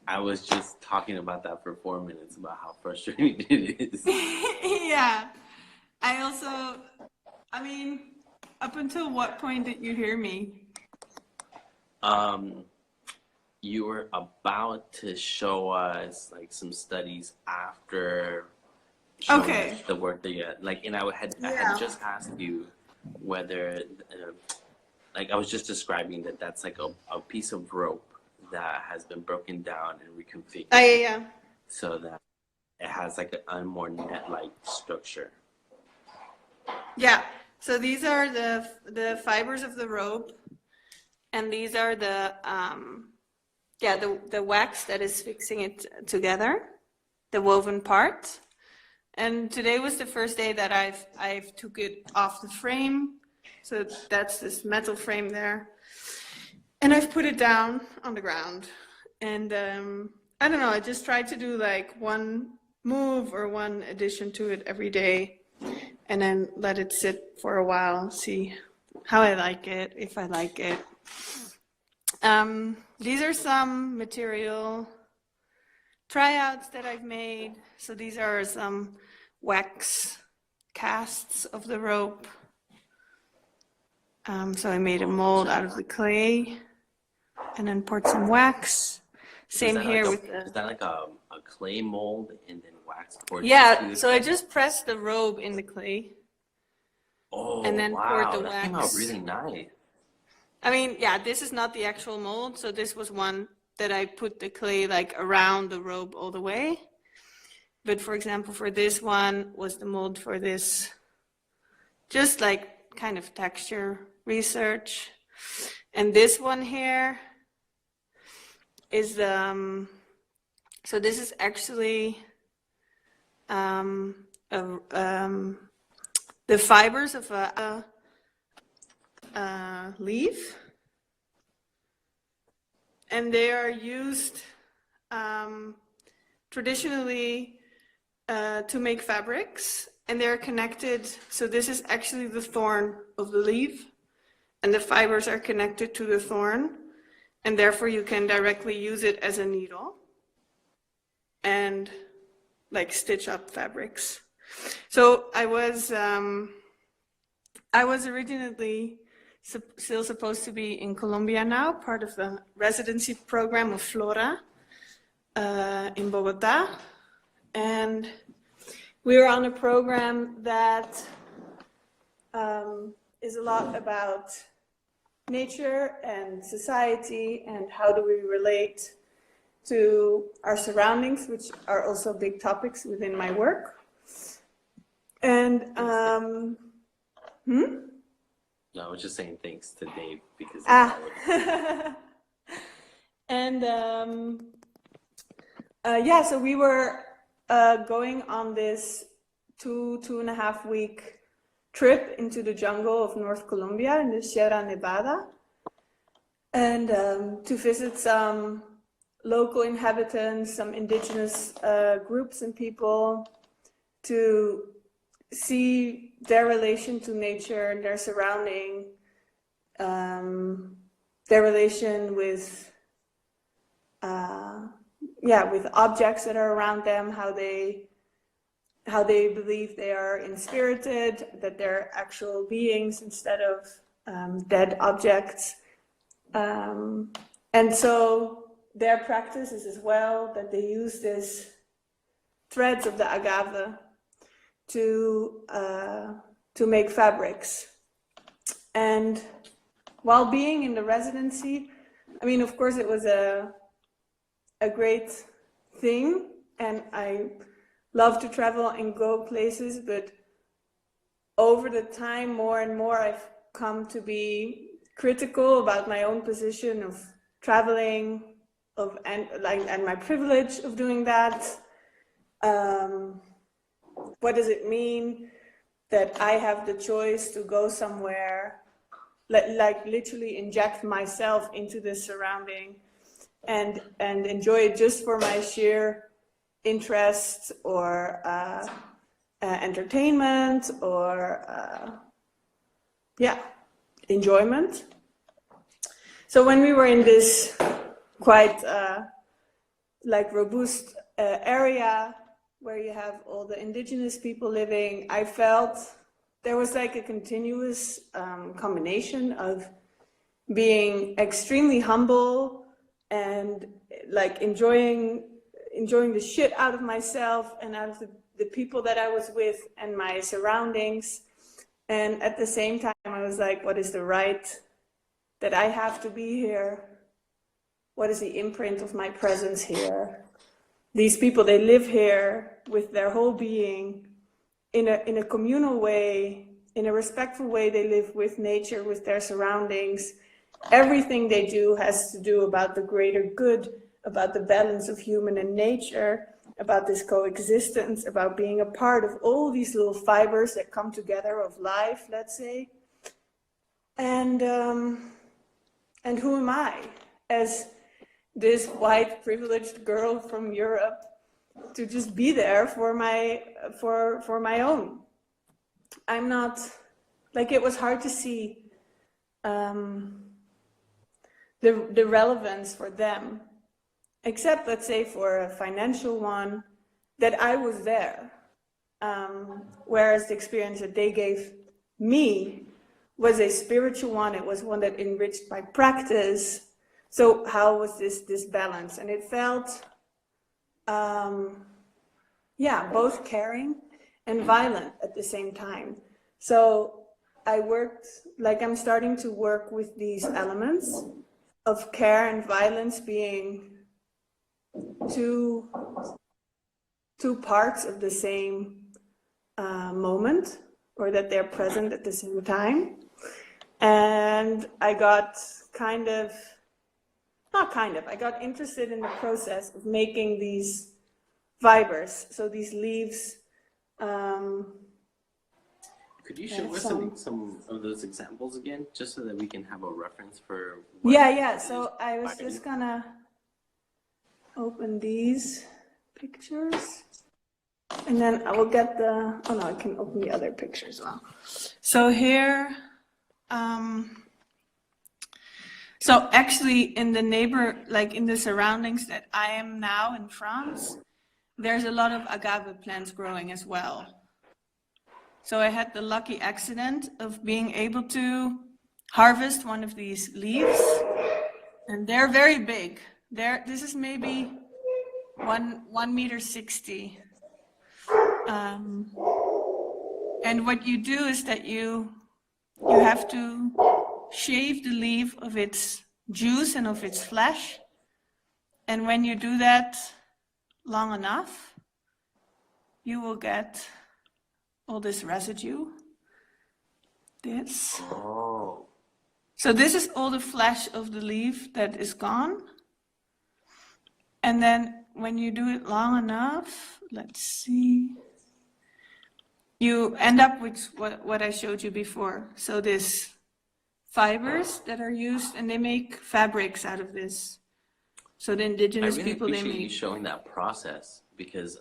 I was just talking about that for 4 minutes about how frustrating it is. Yeah. I mean, up until what point did you hear me? You were about to show us like some studies after showing us the work that you had, like, and I had just asked you whether, like, I was just describing that that's like a piece of rope that has been broken down and reconfigured. Yeah. So that it has like a more net-like structure. Yeah. So these are the fibers of the rope, and these are the wax that is fixing it together, the woven part. And today was the first day that I've took it off the frame. So that's this metal frame there. And I've put it down on the ground. And I don't know, I just tried to do like one move or one addition to it every day, and then let it sit for a while, see how I like it, if I like it. These are some material tryouts that I've made. So these are some wax casts of the rope. So I made a mold out of the clay and then poured some wax. Same here with the... Is that like a clay mold and then wax poured? Yeah, so I just pressed the robe in the clay. Oh, and then poured the that wax. came out really nice. I mean, yeah, this is not the actual mold. So this was one that I put the clay like around the robe all the way. But for example, for this one was the mold for this, just like kind of texture research. And this one here is so this is actually the fibers of a leaf, and they are used traditionally to make fabrics, and they're connected. So this is actually the thorn of the leaf, and the fibers are connected to the thorn, and therefore you can directly use it as a needle and like stitch up fabrics. So I was originally still supposed to be in Colombia now, part of the residency program of Flora in Bogota. And we were on a program that is a lot about nature and society and how do we relate to our surroundings, which are also big topics within my work. And No, I was just saying thanks to Dave because and so we were going on this 2.5 week trip into the jungle of North Colombia in the Sierra Nevada, and to visit some local inhabitants, some indigenous groups and people, to see their relation to nature and their surrounding, their relation with with objects that are around them, how they believe they are inspirited, that they're actual beings instead of dead objects. And so their practice is as well that they use this threads of the agave to make fabrics. And while being in the residency, I mean, of course, it was a great thing, and I love to travel and go places, but over the time, more and more, I've come to be critical about my own position of traveling, and my privilege of doing that. What does it mean that I have the choice to go somewhere, like literally inject myself into this surrounding and enjoy it just for my sheer interest or entertainment or enjoyment. So when we were in this quite robust area where you have all the indigenous people living, I felt there was like a continuous combination of being extremely humble and like enjoying the shit out of myself and out of the people that I was with and my surroundings. And at the same time, I was like, what is the right that I have to be here? What is the imprint of my presence here? These people, they live here with their whole being in a communal way, in a respectful way. They live with nature, with their surroundings. Everything they do has to do about the greater good, about the balance of human and nature, about this coexistence, about being a part of all these little fibers that come together of life, let's say. And who am I, as this white privileged girl from Europe, to just be there for my own? I'm not, like, it was hard to see the relevance for them, except, let's say, for a financial one, that I was there. Whereas the experience that they gave me was a spiritual one. It was one that enriched my practice. So how was this balance? And it felt, both caring and violent at the same time. So I'm starting to work with these elements of care and violence being two parts of the same moment, or that they're present at the same time. And I got I got interested in the process of making these fibers, so these leaves. Could you show us some of those examples again, just so that we can have a reference for? So I was just gonna open these pictures, and then I will get I can open the other picture as well. So here, so actually in the surroundings that I am now in France, there's a lot of agave plants growing as well. So I had the lucky accident of being able to harvest one of these leaves, and they're very big. This is maybe 1.60 meters. And what you do is that you have to shave the leaf of its juice and of its flesh. And when you do that long enough, you will get all this residue. Oh. So this is all the flesh of the leaf that is gone. And then when you do it long enough, let's see, you end up with what I showed you before. So this fibers that are used, and they make fabrics out of this. So the I indigenous really people, they appreciate you make. showing that process, because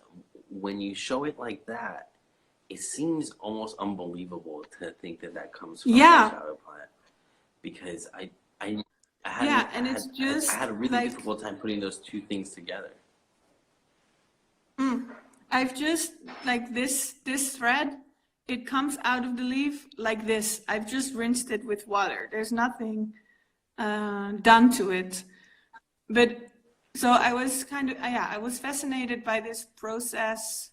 when you show it like that, it seems almost unbelievable to think that that comes from the Yeah, agave plant. Because yeah, and it's I just had a really like, difficult time putting those two things together. I've just, like this thread, it comes out of the leaf like this. I've just rinsed it with water. There's nothing done to it. But so I was kind of, yeah, I was fascinated by this process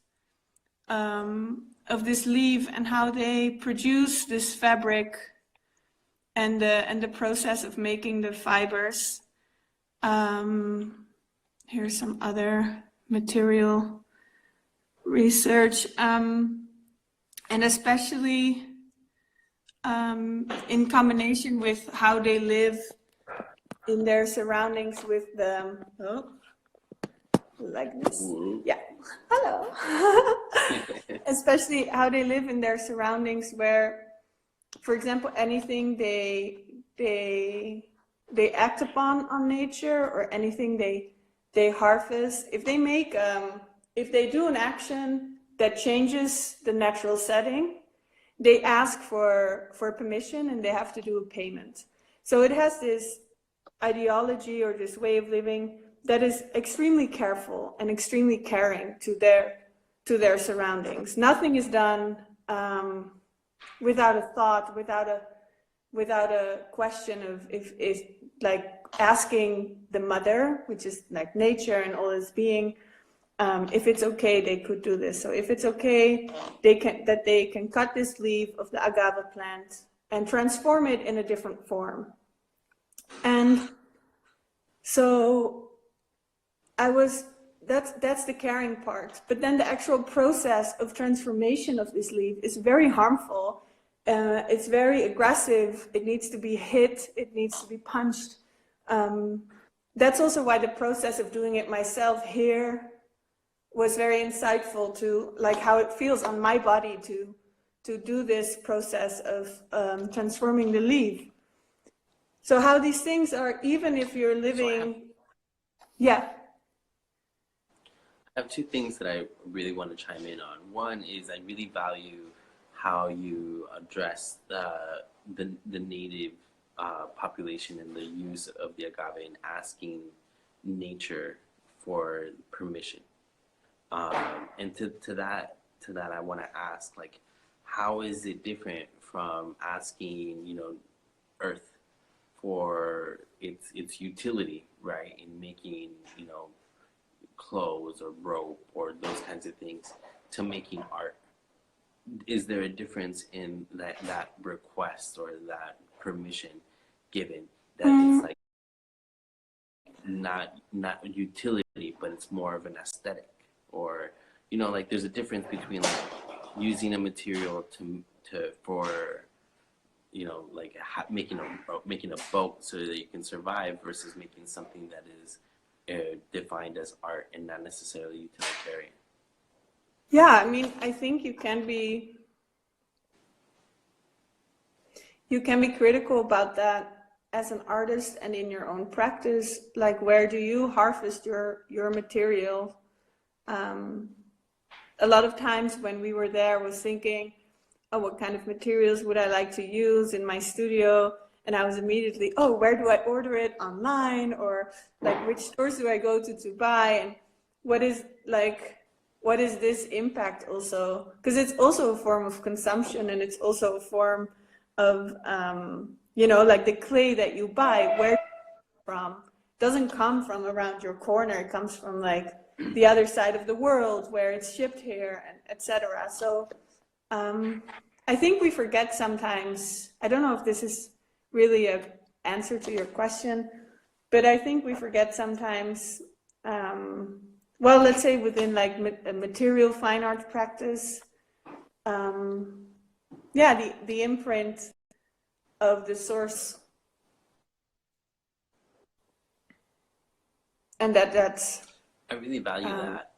of this leaf and how they produce this fabric and the process of making the fibers. Here's some other material research, and especially in combination with how they live in their surroundings with the, like this, yeah, hello. Especially how they live in their surroundings where, for example, anything they act upon on nature, or anything they harvest, if they make if they do an action that changes the natural setting, they ask for permission and they have to do a payment. So it has this ideology or this way of living that is extremely careful and extremely caring to their surroundings. Nothing is done without a thought, without a question of if like asking the mother, which is like nature and all its being, if it's okay, they could do this. So if it's okay, they can cut this leaf of the agave plant and transform it in a different form. And so that's the caring part. But then the actual process of transformation of this leaf is very harmful. It's very aggressive. It needs to be hit. It needs to be punched. That's also why the process of doing it myself here was very insightful, to like how it feels on my body to do this process of transforming the leaf. So how these things are, even if you're living, yeah. I have two things that I really want to chime in on. One is I really value how you address the native population and the use of the agave and asking nature for permission. And to that I want to ask, like, how is it different from asking, Earth for its utility, right, in making, clothes or rope or those kinds of things, to making art? Is there a difference in that request or that permission given, that it's like not utility, but it's more of an aesthetic? Or like there's a difference between like using a material for like making a boat so that you can survive, versus making something that is defined as art and not necessarily utilitarian. Yeah, I mean, I think you can be critical about that as an artist and in your own practice. Like, where do you harvest your material? A lot of times when we were there, I was thinking, oh, what kind of materials would I like to use in my studio? And I was immediately, oh, where do I order it online? Or like, which stores do I go to buy? And what is this impact also? Because it's also a form of consumption, and it's also a form of, like the clay that you buy, where from doesn't come from around your corner. It comes from like the other side of the world where it's shipped here, and etc. So I think we forget sometimes. I don't know if this is really an answer to your question, but I think we forget sometimes, well, let's say within like a material fine art practice, the imprint of the source, and that's I really value that.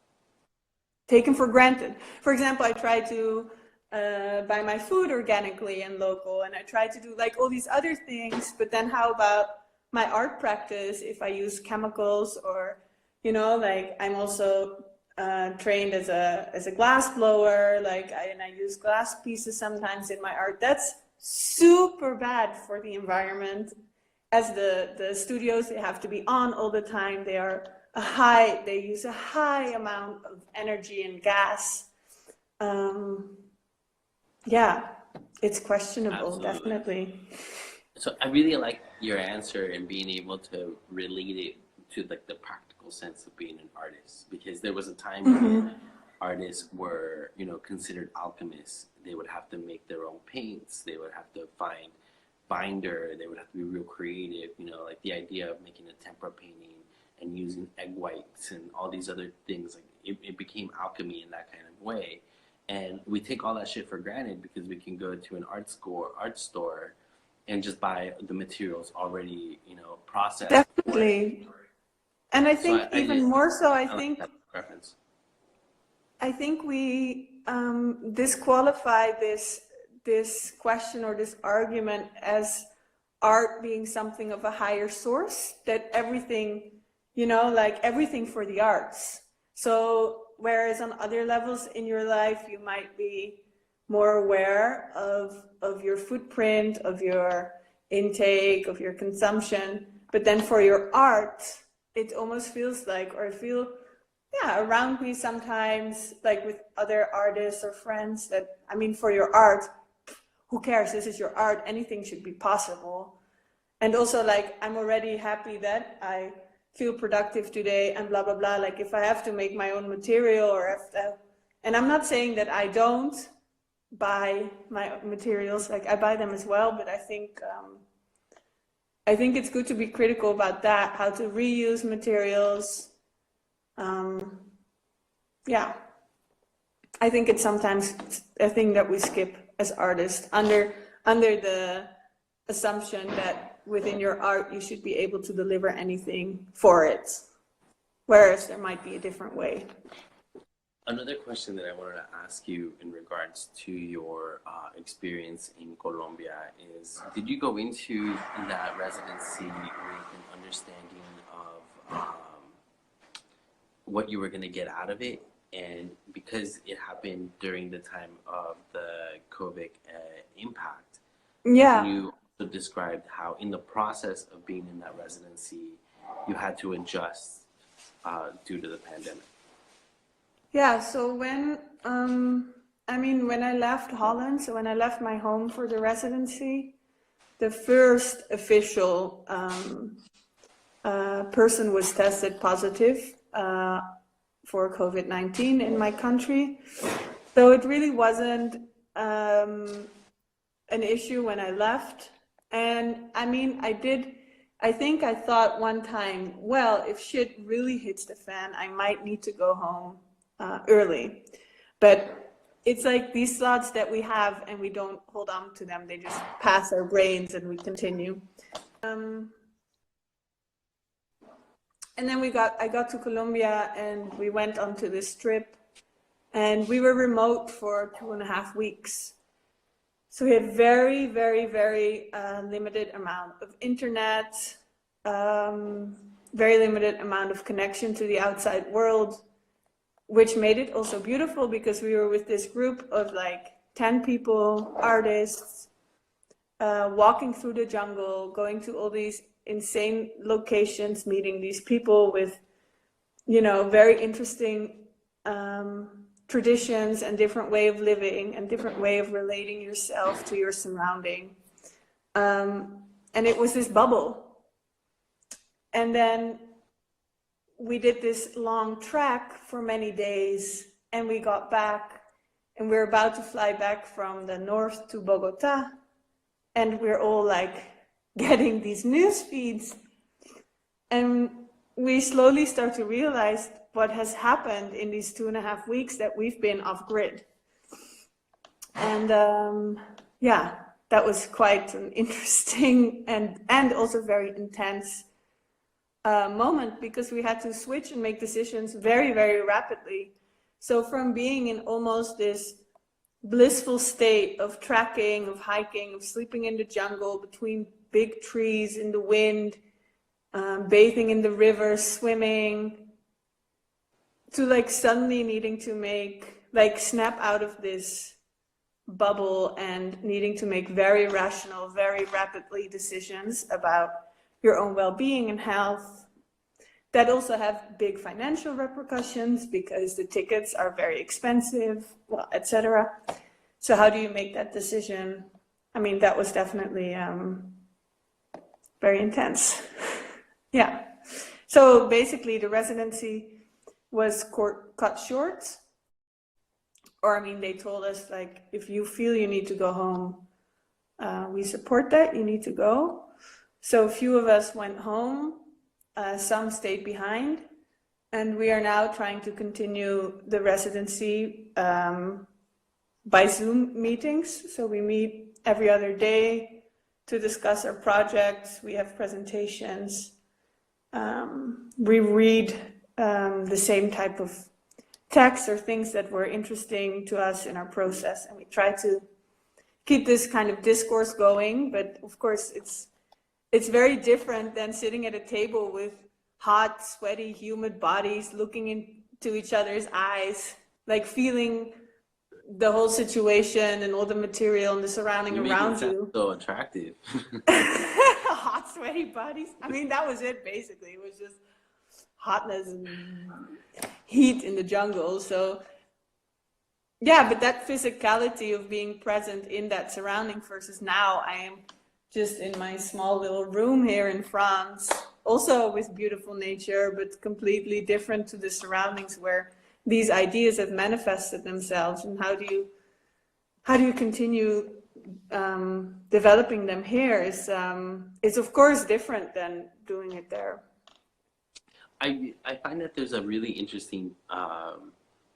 Taken for granted. For example, I try to buy my food organically and local, and I try to do like all these other things, but then how about my art practice, if I use chemicals or, like I'm also trained as a glass blower, and I use glass pieces sometimes in my art. That's super bad for the environment. As the studios, they have to be on all the time. They use a high amount of energy and gas. Yeah, it's questionable, Absolutely. definitely. So I really like your answer and being able to relate it to like the practical sense of being an artist, because there was a time when artists were, considered alchemists. They would have to make their own paints. They would have to find binder. They would have to be real creative. Like the idea of making a tempera painting and using egg whites and all these other things. Like it became alchemy in that kind of way. And we take all that shit for granted because we can go to an art store, and just buy the materials already, processed. Definitely. And I think more so, I think we disqualify this question or this argument as art being something of a higher source, that everything, like everything for the arts. So whereas on other levels in your life, you might be more aware of your footprint, of your intake, of your consumption. But then for your art, it almost feels like, or I feel, around me sometimes, like with other artists or friends, that, for your art, who cares? This is your art. Anything should be possible. And also, like, I'm already happy that I feel productive today and blah, blah, blah. Like, if I have to make my own material and I'm not saying that I don't buy my materials, like I buy them as well, but I think it's good to be critical about that, how to reuse materials. I think it's sometimes a thing that we skip as artists under the assumption that within your art you should be able to deliver anything for it, whereas there might be a different way. Another question that I wanted to ask you in regards to your experience in Colombia is, did you go into that residency with an understanding of what you were going to get out of it? And because it happened during the time of the COVID impact, can you also describe how in the process of being in that residency, you had to adjust due to the pandemic? Yeah, so when I left Holland, so when I left my home for the residency, the first official person was tested positive for COVID-19 in my country. So it really wasn't an issue when I left. And I think I thought one time, well, if shit really hits the fan, I might need to go home early. But it's like these thoughts that we have and we don't hold on to them. They just pass our brains and we continue. And then I got to Colombia and we went onto this trip and we were remote for 2.5 weeks. So we had very, very, very limited amount of internet, very limited amount of connection to the outside world, which made it also beautiful because we were with this group of like 10 people, artists, walking through the jungle, going to all these insane locations, meeting these people with, very interesting traditions and different way of living and different way of relating yourself to your surrounding. And it was this bubble. And then we did this long trek for many days and we got back and we're about to fly back from the north to Bogota. And we're all like getting these news feeds. And we slowly start to realize what has happened in these 2.5 weeks that we've been off grid. And that was quite an interesting and also very intense moment because we had to switch and make decisions very, very rapidly. So from being in almost this blissful state of trekking, of hiking, of sleeping in the jungle between big trees in the wind, bathing in the river, swimming, to like suddenly needing to snap out of this bubble and needing to make very rational, very rapidly decisions about your own well-being and health that also have big financial repercussions because the tickets are very expensive, well, etc. So how do you make that decision? I mean, that was definitely very intense. Yeah. So basically the residency was cut short. Or, I mean, they told us, like, if you feel you need to go home, we support that, you need to go. So a few of us went home, some stayed behind, and we are now trying to continue the residency by Zoom meetings. So we meet every other day to discuss our projects, we have presentations, we read the same type of texts or things that were interesting to us in our process, and we try to keep this kind of discourse going. But of course it's very different than sitting at a table with hot, sweaty, humid bodies looking into each other's eyes, like feeling the whole situation and all the material and the surrounding around you. So attractive. Hot, sweaty bodies. I mean, that was it basically. It was just hotness and heat in the jungle. So yeah, but that physicality of being present in that surrounding versus now I am just in my small little room here in France, also with beautiful nature, but completely different to the surroundings where these ideas have manifested themselves. And how do you continue developing them here is of course different than doing it there. I find that there's a really interesting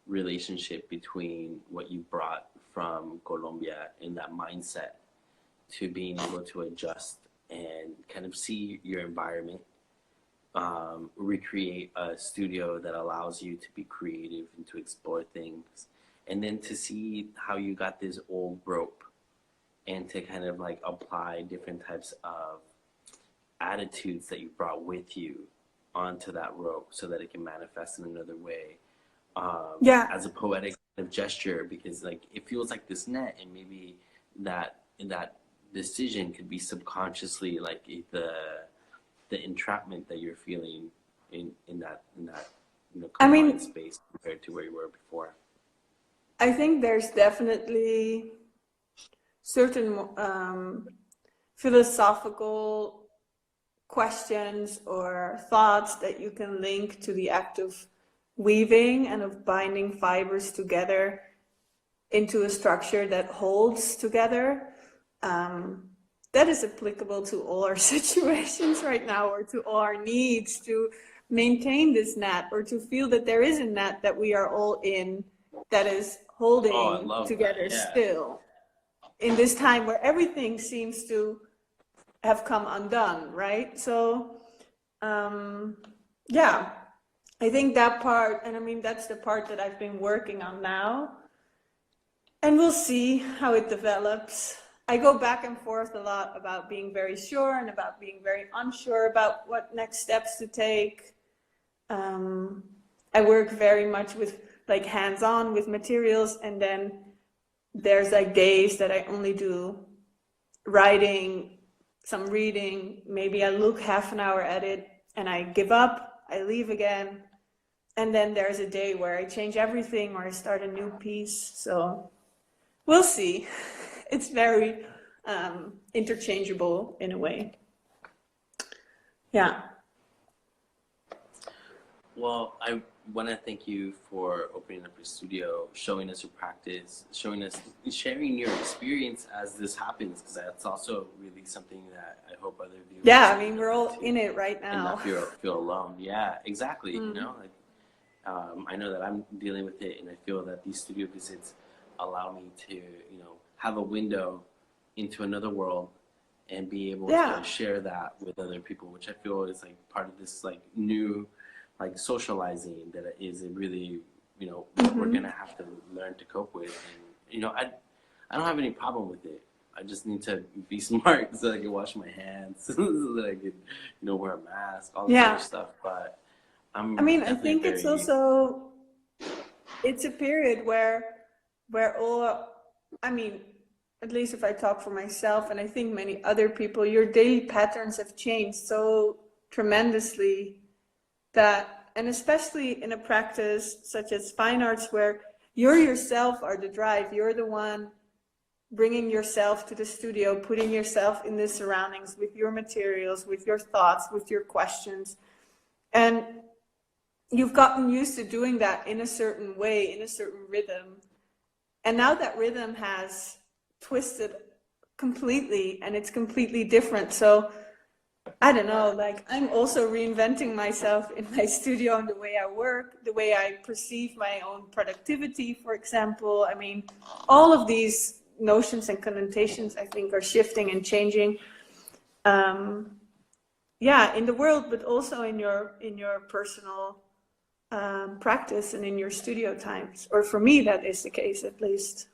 relationship between what you brought from Colombia and that mindset to being able to adjust and kind of see your environment, recreate a studio that allows you to be creative and to explore things, and then to see how you got this old rope and to kind of like apply different types of attitudes that you brought with you onto that rope so that it can manifest in another way, as a poetic kind of gesture, because like it feels like this net, and maybe that decision could be subconsciously like the entrapment that you're feeling in that confined space compared to where you were before. I think there's definitely certain philosophical questions or thoughts that you can link to the act of weaving and of binding fibers together into a structure that holds together. That is applicable to all our situations right now, or to all our needs to maintain this net, or to feel that there is a net that we are all in that is holding together still in this time where everything seems to have come undone, right? So yeah, I think that part, and I mean that's the part that I've been working on now, and we'll see how it develops. I go back and forth a lot about being very sure and about being very unsure about what next steps to take. I work very much with like hands-on with materials, and then there's like days that I only do writing, some reading, maybe I look half an hour at it and I give up, I leave again. And then there's a day where I change everything or I start a new piece. So we'll see. It's very interchangeable in a way. Yeah. Well, I want to thank you for opening up your studio, showing us your practice, sharing your experience as this happens, because that's also really something that I hope other viewers. Yeah, I mean, we're all in it right now. And not feel alone. Yeah, exactly. You know, like I know that I'm dealing with it, and I feel that these studio visits allow me to, have a window into another world and be able to share that with other people, which I feel is like part of this like new like socializing that is really, what we're gonna have to learn to cope with. And I don't have any problem with it. I just need to be smart so I can wash my hands, so that I can, wear a mask, all this Yeah. other stuff. But I'm I mean, I definitely think it's also, it's a period where all, I mean, at least if I talk for myself, and I think many other people, your daily patterns have changed so tremendously that, and especially in a practice such as fine arts, where you yourself are the drive, you're the one bringing yourself to the studio, putting yourself in the surroundings with your materials, with your thoughts, with your questions. And you've gotten used to doing that in a certain way, in a certain rhythm. And now that rhythm has twisted completely and it's completely different. So I don't know, like I'm also reinventing myself in my studio and the way I work, the way I perceive my own productivity, for example. I mean, all of these notions and connotations, I think, are shifting and changing. Yeah, in the world, but also in your personal practice and in your studio times. Or for me, that is the case, at least.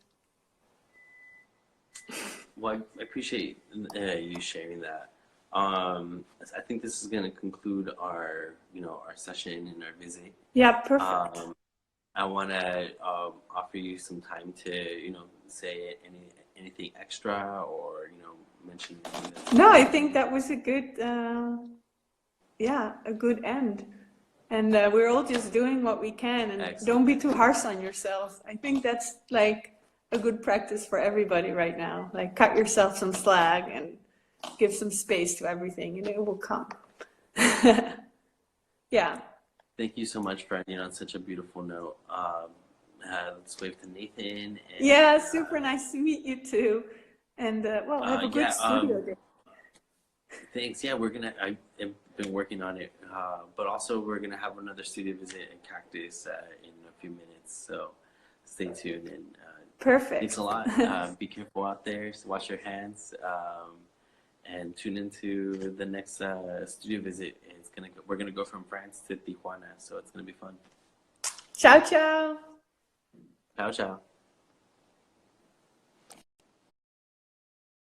Well, I appreciate you sharing that. I think this is going to conclude our session and our visit. Yeah, perfect. I want to offer you some time to say anything extra or mention. No, I think that was a good a good end. And we're all just doing what we can, and Excellent. Don't be too harsh on yourself. I think that's like a good practice for everybody right now. Like cut yourself some slack and give some space to everything, and it will come. Yeah. Thank you so much for ending on such a beautiful note. Let's wave to Nathan. And, Yeah, super nice to meet you too. And well, have a good studio day. Thanks. Yeah, I've been working on it, but also we're gonna have another studio visit in Cactus in a few minutes. So stay tuned and Perfect. Thanks a lot. Be careful out there. So wash your hands, and tune into the next studio visit. We're gonna go from France to Tijuana, so it's gonna be fun. Ciao, ciao. Ciao, ciao.